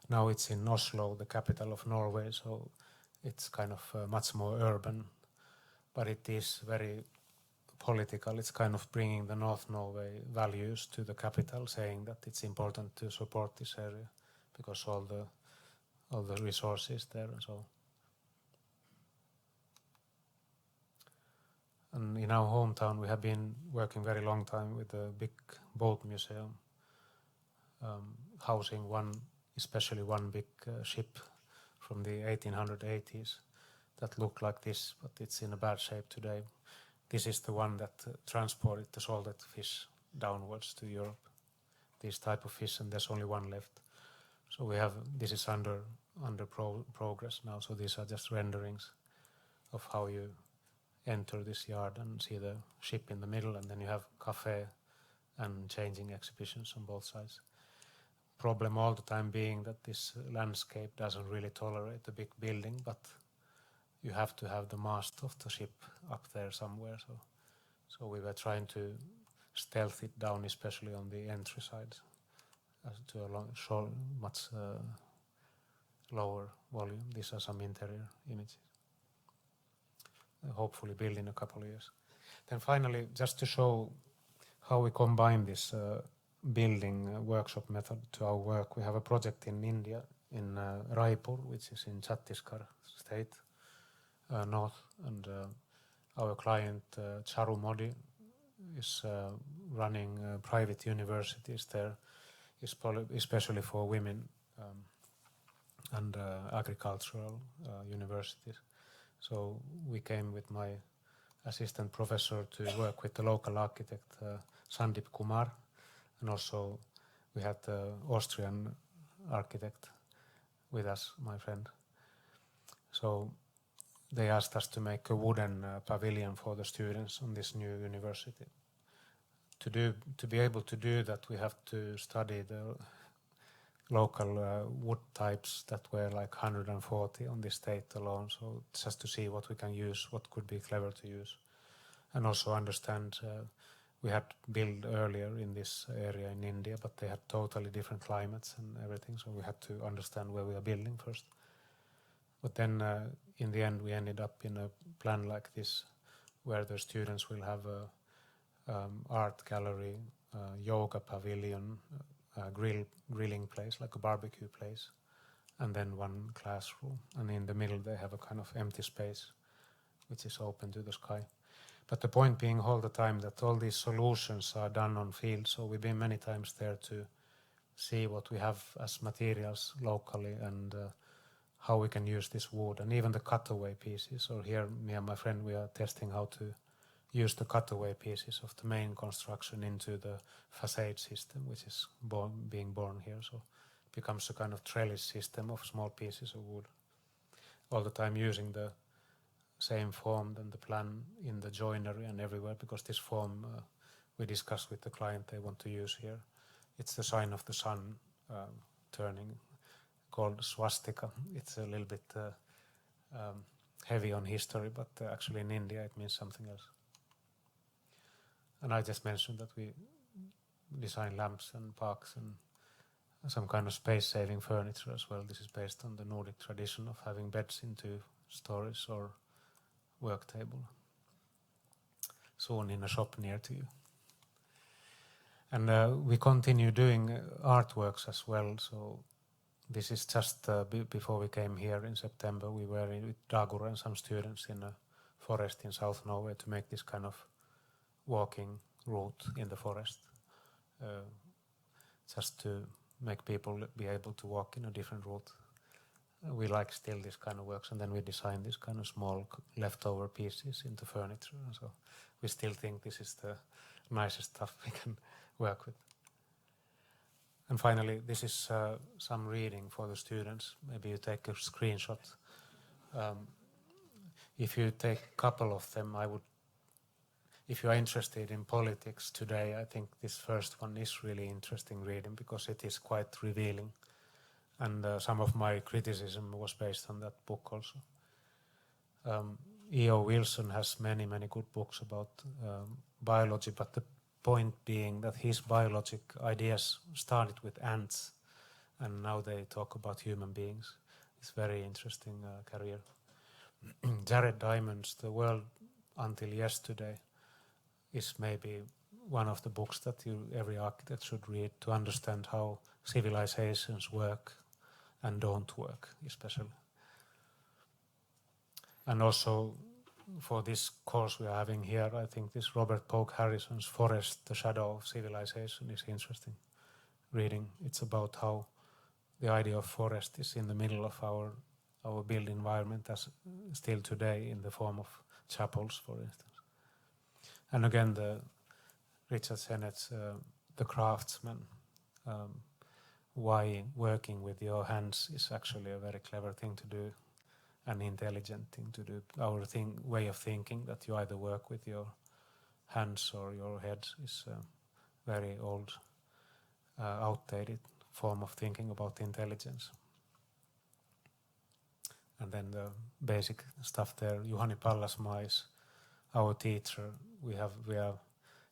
Now it's in Oslo, the capital of Norway, so it's kind of much more urban, but it is very political. It's kind of bringing the North Norway values to the capital, saying that it's important to support this area because all the resources there and so on. And in our hometown we have been working very long time with a big boat museum, housing especially one big ship from the 1880s that look like this, but it's in a bad shape today. This is the one that transported the salted fish downwards to Europe. This type of fish, and there's only one left. So we have, this is under progress now. So these are just renderings of how you enter this yard and see the ship in the middle, and then you have cafe and changing exhibitions on both sides. Problem all the time being that this landscape doesn't really tolerate a big building, but you have to have the mast of the ship up there somewhere. So we were trying to stealth it down, especially on the entry side, to a much lower volume. These are some interior images. Hopefully build in a couple of years. Then finally, just to show how we combine this building workshop method to our work, we have a project in India, in Raipur, which is in Chhattisgarh state, north, and our client Charu Modi is running private universities there, especially for women, and agricultural universities. So we came with my assistant professor to work with the local architect Sandip Kumar, and also we had the Austrian architect with us, my friend. So they asked us to make a wooden pavilion for the students on this new university. To be able to do that, we have to study the local wood types that were like 140 on this state alone. So just to see what we can use, what could be clever to use, and also understand. We had built earlier in this area in India, but they had totally different climates and everything. So we had to understand where we are building first. But then in the end, we ended up in a plan like this, where the students will have a art gallery, yoga pavilion, grilling place, like a barbecue place, and then one classroom. And in the middle, they have a kind of empty space, which is open to the sky. But the point being all the time that all these solutions are done on field. So we've been many times there to see what we have as materials locally and how we can use this wood, and even the cutaway pieces. Or here, me and my friend, we are testing how to use the cutaway pieces of the main construction into the facade system, which is being born here. So it becomes a kind of trellis system of small pieces of wood, all the time using the same form than the plan in the joinery and everywhere, because this form we discussed with the client they want to use here. It's the sign of the sun turning, called swastika. It's a little bit heavy on history, but actually in India it means something else. And I just mentioned that we design lamps and parks and some kind of space-saving furniture as well. This is based on the Nordic tradition of having beds in 2 stories or work table, soon in a shop near to you. And we continue doing artworks as well. So this is just before we came here in September. We were with Dagur and some students in a forest in South Norway to make this kind of walking route in the forest, just to make people be able to walk in a different route. We like still this kind of works, and then we design this kind of small leftover pieces into furniture. So we still think this is the nicest stuff we can work with. And finally, this is some reading for the students. Maybe you take a screenshot. If you take a couple of them, if you are interested in politics today, I think this first one is really interesting reading, because it is quite revealing. And some of my criticism was based on that book also. E.O. Wilson has many, many good books about biology, but the point being that his biologic ideas started with ants, and now they talk about human beings. It's very interesting career. Jared Diamond's The World Until Yesterday is maybe one of the books that every architect should read to understand how civilizations work and don't work, especially. And also for this course we are having here, I think this Robert Pogue Harrison's Forest, The Shadow of Civilization is interesting reading. It's about how the idea of forest is in the middle of our our built environment as still today in the form of chapels, for instance. And again, Richard Sennett's The Craftsman, why working with your hands is actually a very clever thing to do, an intelligent thing to do. Our way of thinking that you either work with your hands or your head is a very old, outdated form of thinking about intelligence. And then the basic stuff there, Juhani Pallasmaa is our teacher. We are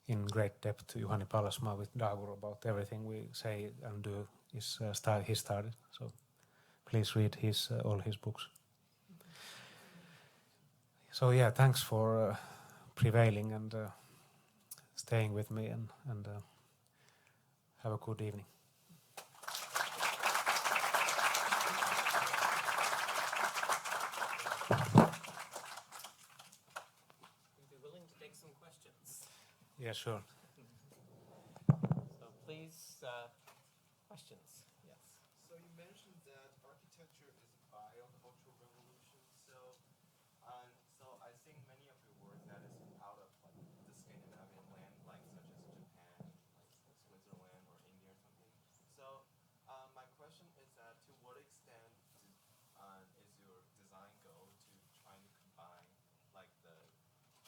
in great depth to Juhani Pallasmaa with Dagur about everything we say and do. He started, so please read all his books. So yeah, thanks for prevailing and staying with me, and have a good evening. We'd be willing to take some questions. Yeah, sure. So please, questions. Yes. So you mentioned that architecture is a biocultural revolution. So I think many of your work that is out of like the Scandinavian land, like such as Japan, like Switzerland or India or something. So my question is that to what extent is your design goal to trying to combine like the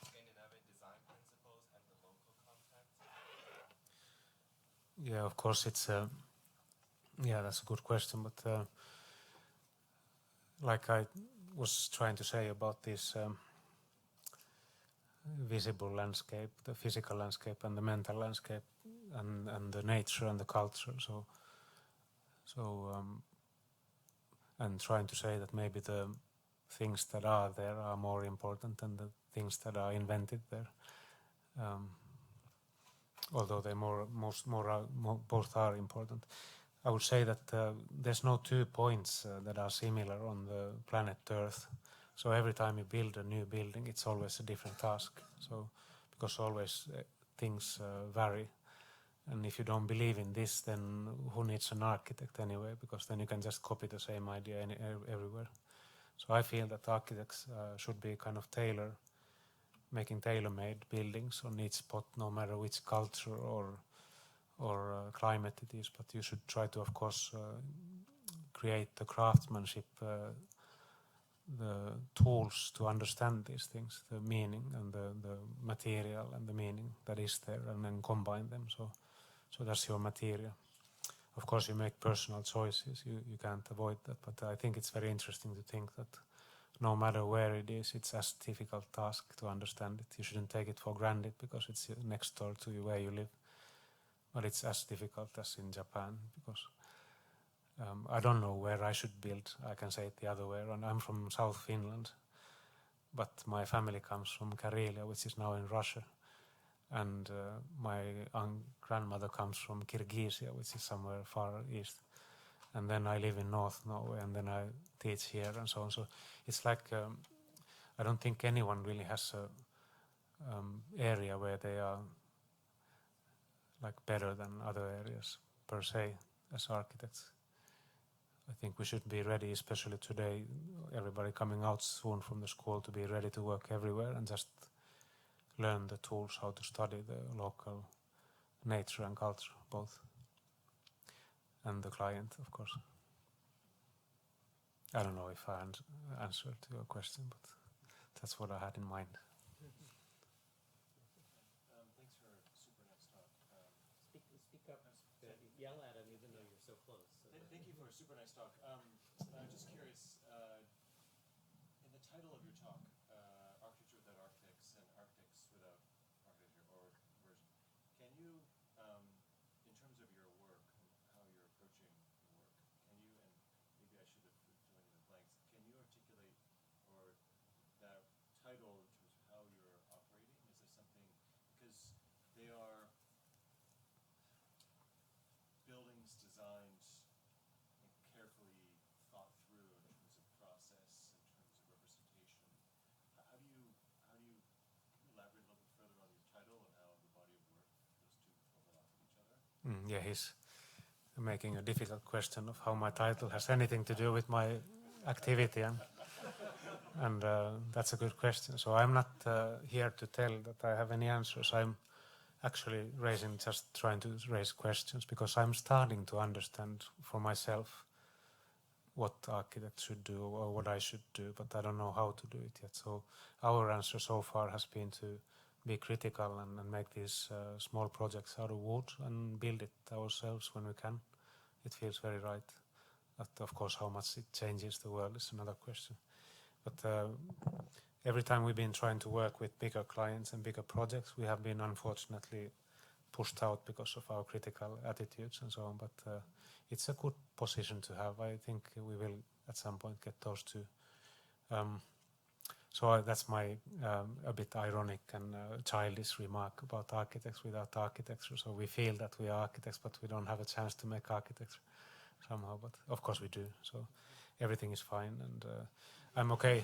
Scandinavian design principles and the local context? Yeah, of course, it's that's a good question, but like I was trying to say about this visible landscape, the physical landscape and the mental landscape, and the nature and the culture. And trying to say that maybe the things that are there are more important than the things that are invented there. Although they both are important. I would say that there's no 2 points that are similar on the planet Earth. So every time you build a new building, it's always a different task. So because always things vary. And if you don't believe in this, then who needs an architect anyway? Because then you can just copy the same idea everywhere. So I feel that architects should be kind of making tailor-made buildings on each spot, no matter which culture or climate it is. But you should try to, of course, create the craftsmanship, the tools to understand these things, the meaning and the material and the meaning that is there, and then combine them. So that's your material. Of course, you make personal choices. You can't avoid that. But I think it's very interesting to think that no matter where it is, it's as difficult task to understand it. You shouldn't take it for granted because it's next door to you where you live. But it's as difficult as in Japan because I don't know where I should build. I can say it the other way around. I'm from South Finland, but my family comes from Karelia, which is now in Russia. And my grandmother comes from Kyrgyzia, which is somewhere far east. And then I live in North Norway, and then I teach here and so on. So it's like I don't think anyone really has a area where they are like better than other areas per se as architects. I think we should be ready, especially today, everybody coming out soon from the school, to be ready to work everywhere and just learn the tools how to study the local nature and culture, both. And the client, of course. I don't know if I answered your question, but that's what I had in mind. Thanks for a super nice talk. Speak up. Yell at him even though you're so close. So Thank you for a super nice talk. I'm just curious, in the title of your talk, Architecture Without Architects and Architects Without Architecture or version, can you, in terms of your work and how you're approaching your work, can you, and maybe I should have filling in the blanks, can you articulate or that title in terms of how you're operating? Is there something, because they are buildings designed and carefully thought through in terms of process, in terms of representation. How do you elaborate a little bit further on your title and how the body of work, those two overlap with each other? Yeah, he's making a difficult question of how my title has anything to do with my activity, and that's a good question. So I'm not here to tell that I have any answers. I'm actually trying to raise questions, because I'm starting to understand for myself what architects should do or what I should do, but I don't know how to do it yet. So our answer so far has been to be critical and make these small projects out of wood and build it ourselves when we can. It feels very right. But of course, how much it changes the world is another question. But every time we've been trying to work with bigger clients and bigger projects, we have been unfortunately pushed out because of our critical attitudes and so on. But it's a good position to have. I think we will at some point get those two. So that's my a bit ironic and childish remark about architects without architecture. So we feel that we are architects, but we don't have a chance to make architecture somehow. But of course we do. So everything is fine, and I'm okay.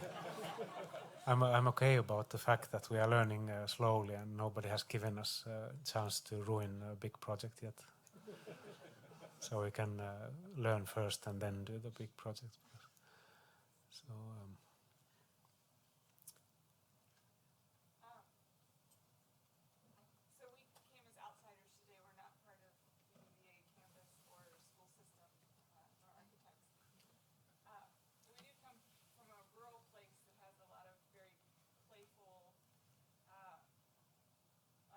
I'm okay about the fact that we are learning slowly, and nobody has given us a chance to ruin a big project yet. So we can learn first and then do the big project. So. So we came as outsiders today. We're not part of the UVA campus or school system for architects. We do come from a rural place that has a lot of very playful,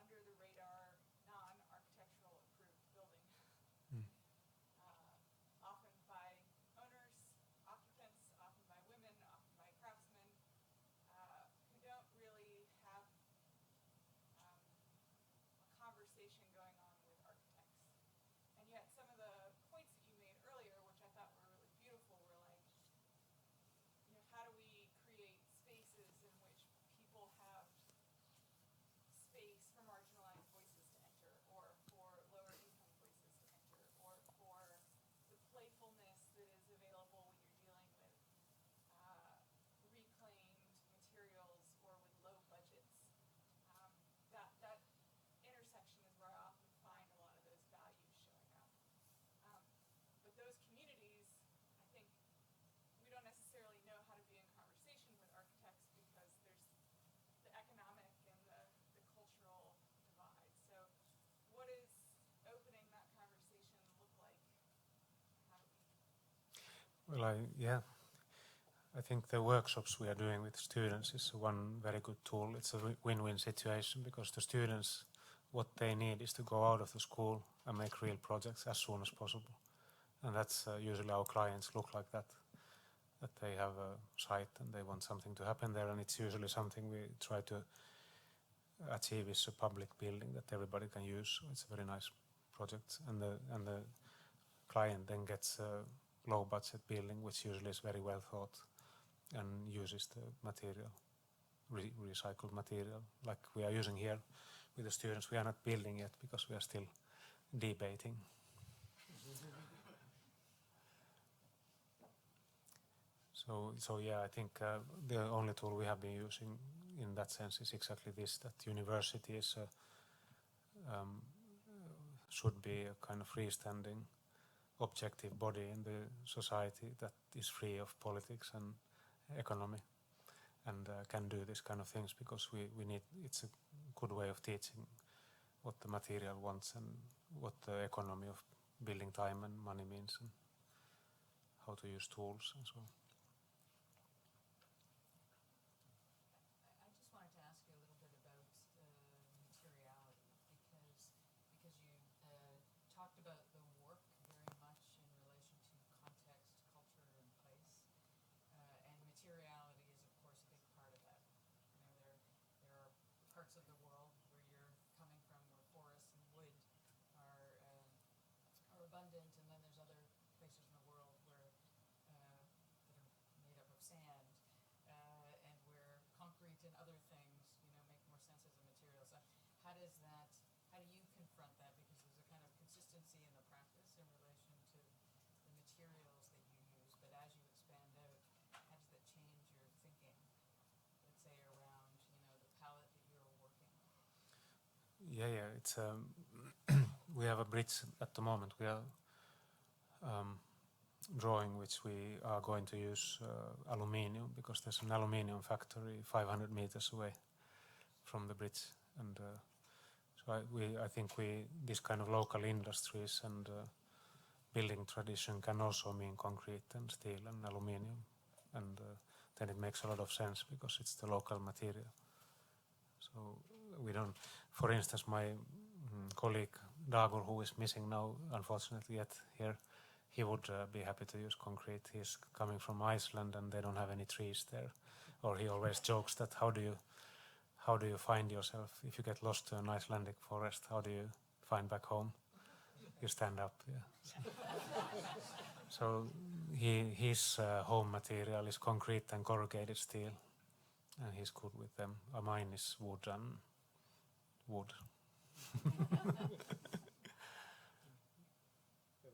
under the radar, non-architectural approved building. Often by owners, occupants, often by women, often by craftsmen, who don't really have a conversation going on with architects. And yet some of the points that you made earlier, which I thought were really beautiful, were like, how do we create spaces in which people have space for marginalized voices to enter, or for lower income voices to enter, or for the playfulness that is available when you're dealing with reclaimed materials or with low budgets. That intersection is where I often find a lot of those values showing up. But those communities, I think, we don't necessarily know how to be in conversation with architects because there's the economic and the cultural divide. So what does opening that conversation look like? How do we? Well, I think the workshops we are doing with students is one very good tool. It's a win-win situation, because the students, what they need is to go out of the school and make real projects as soon as possible. And that's usually our clients look like that they have a site and they want something to happen there, and it's usually something we try to achieve is a public building that everybody can use. So it's a very nice project, and the client then gets a low budget building, which usually is very well thought and uses the material, recycled material, like we are using here with the students. We are not building yet because we are still debating. So yeah, I think the only tool we have been using in that sense is exactly this, that university is should be a kind of freestanding, objective body in the society that is free of politics and economy, and can do this kind of things, because we need, it's a good way of teaching what the material wants and what the economy of building time and money means, and how to use tools and so on. I just wanted to ask you a little bit about materiality, because you talked about the work very much in relation to context, culture, and place, and materiality is of course a big part of that. There are parts of the world where you're coming from where forests and wood are abundant, and then there's other places in the world where that are made up of sand, and where concrete and other things, make more sense as a material. So how do you confront that? Because there's a kind of consistency in the practice in relation to the materials that you use, but as you expand out, how does that change your thinking, let's say, around, the palette that you're working with? Yeah, it's we have a bridge at the moment. We are drawing which we are going to use aluminium, because there's an aluminium factory 500 meters away from the bridge, and so I think this kind of local industries and building tradition can also mean concrete and steel and aluminium, and then it makes a lot of sense because it's the local material. So we don't, for instance, my colleague Dagur, who is missing now, unfortunately yet here, he would be happy to use concrete. He's coming from Iceland and they don't have any trees there. Or he always jokes that how do you find yourself if you get lost to an Icelandic forest? How do you find back home? You stand up. Yeah. So his home material is concrete and corrugated steel, and he's good with them. Mine is wood and wood. We have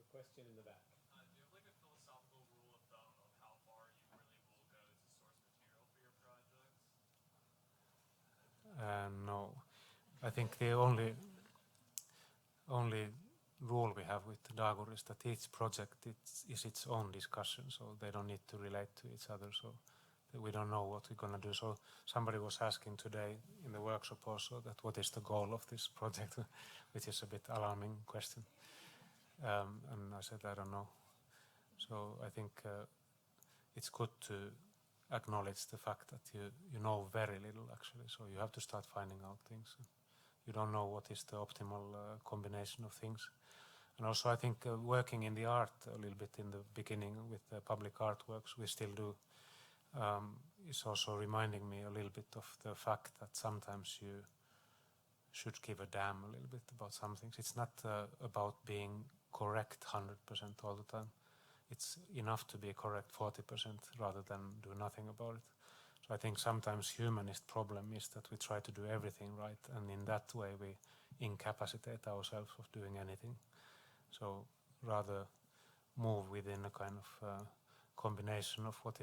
a question in the back. Do you have like a philosophical rule of thumb of how far you really will go to source material for your projects? No, I think the only rule we have with Dagur is that each project is its own discussion, so they don't need to relate to each other, so we don't know what we're going to do. So somebody was asking today in the workshop also that what is the goal of this project, which is a bit alarming question. And I said, I don't know. So I think it's good to acknowledge the fact that you know very little actually, so you have to start finding out things. You don't know what is the optimal combination of things. And also I think working in the art a little bit in the beginning with the public artworks, we still do, is also reminding me a little bit of the fact that sometimes you should give a damn a little bit about some things. It's not about being correct 100% all the time. It's enough to be correct 40% rather than do nothing about it. So I think sometimes humanist problem is that we try to do everything right, and in that way we incapacitate ourselves of doing anything. So rather move within a kind of combination of what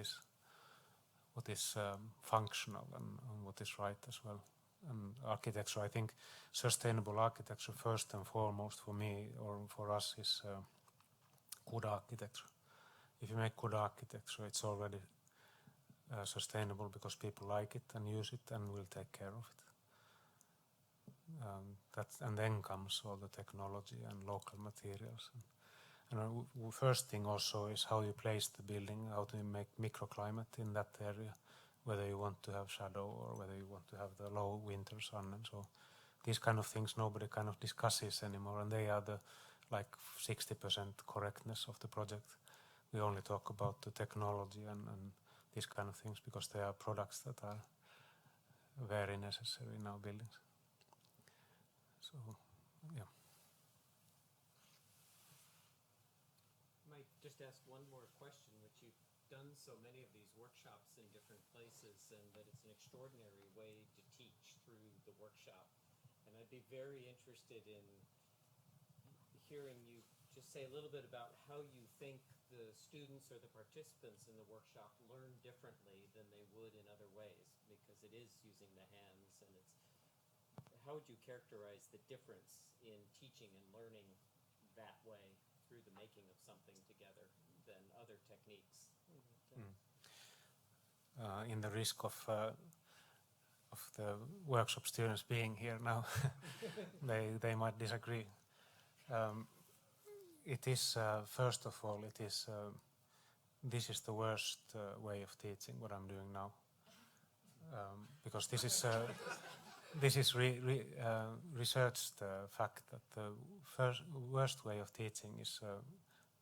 is functional and what is right as well. And architecture, I think sustainable architecture first and foremost for me or for us is good architecture. If you make good architecture, it's already sustainable because people like it and use it and will take care of it. And then comes all the technology and local materials. And first thing also is how you place the building, how to make microclimate in that area, whether you want to have shadow or whether you want to have the low winter sun, and so these kind of things nobody kind of discusses anymore, and they are the like 60% correctness of the project. We only talk about the technology and these kind of things because they are products that are very necessary in our buildings. So, yeah. Might just ask one more question, which you've done so many of these workshops in different places, and that it's an extraordinary way to teach through the workshop. And I'd be very interested in hearing you just say a little bit about how you think the students or the participants in the workshop learn differently than they would in other ways, because it is using the hands, and it's, how would you characterize the difference in teaching and learning that way through the making of something together than other techniques? In the risk of the workshop students being here now, they might disagree. It is first of all, it is this is the worst way of teaching what I'm doing now, because this is researched fact that the worst way of teaching is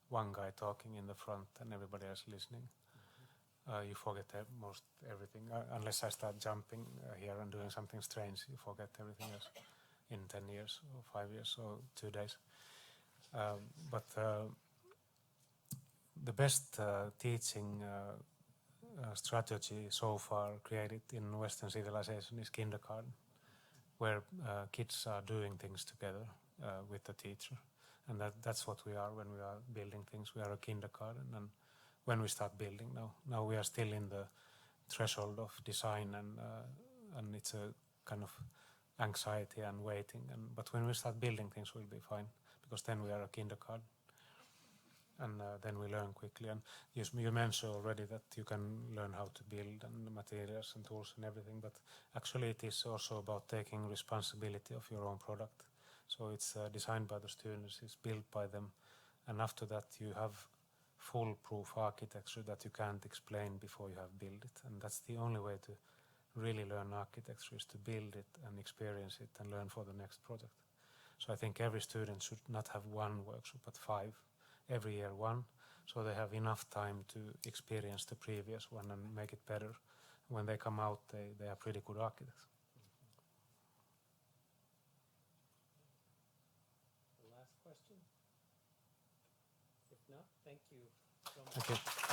one guy talking in the front and everybody else listening. You forget most everything, unless I start jumping here and doing something strange. You forget everything else in 10 years or 5 years or 2 days. But the best teaching strategy so far created in Western civilization is kindergarten, where kids are doing things together with the teacher. And that's what we are when we are building things. We are a kindergarten, and when we start building now we are still in the threshold of design, and it's a kind of anxiety and waiting. But when we start building things, we'll be fine, because then we are a kindergarten. and then we learn quickly. And you mentioned already that you can learn how to build and the materials and tools and everything, but actually it is also about taking responsibility of your own product. So it's designed by the students, it's built by them, and after that you have foolproof architecture that you can't explain before you have built it. And that's the only way to really learn architecture, is to build it and experience it and learn for the next project. So I think every student should not have one workshop but 5, every year 1, so they have enough time to experience the previous one and make it better. When they come out, they are pretty good architects. The last question? If not, thank you so much. Thank you.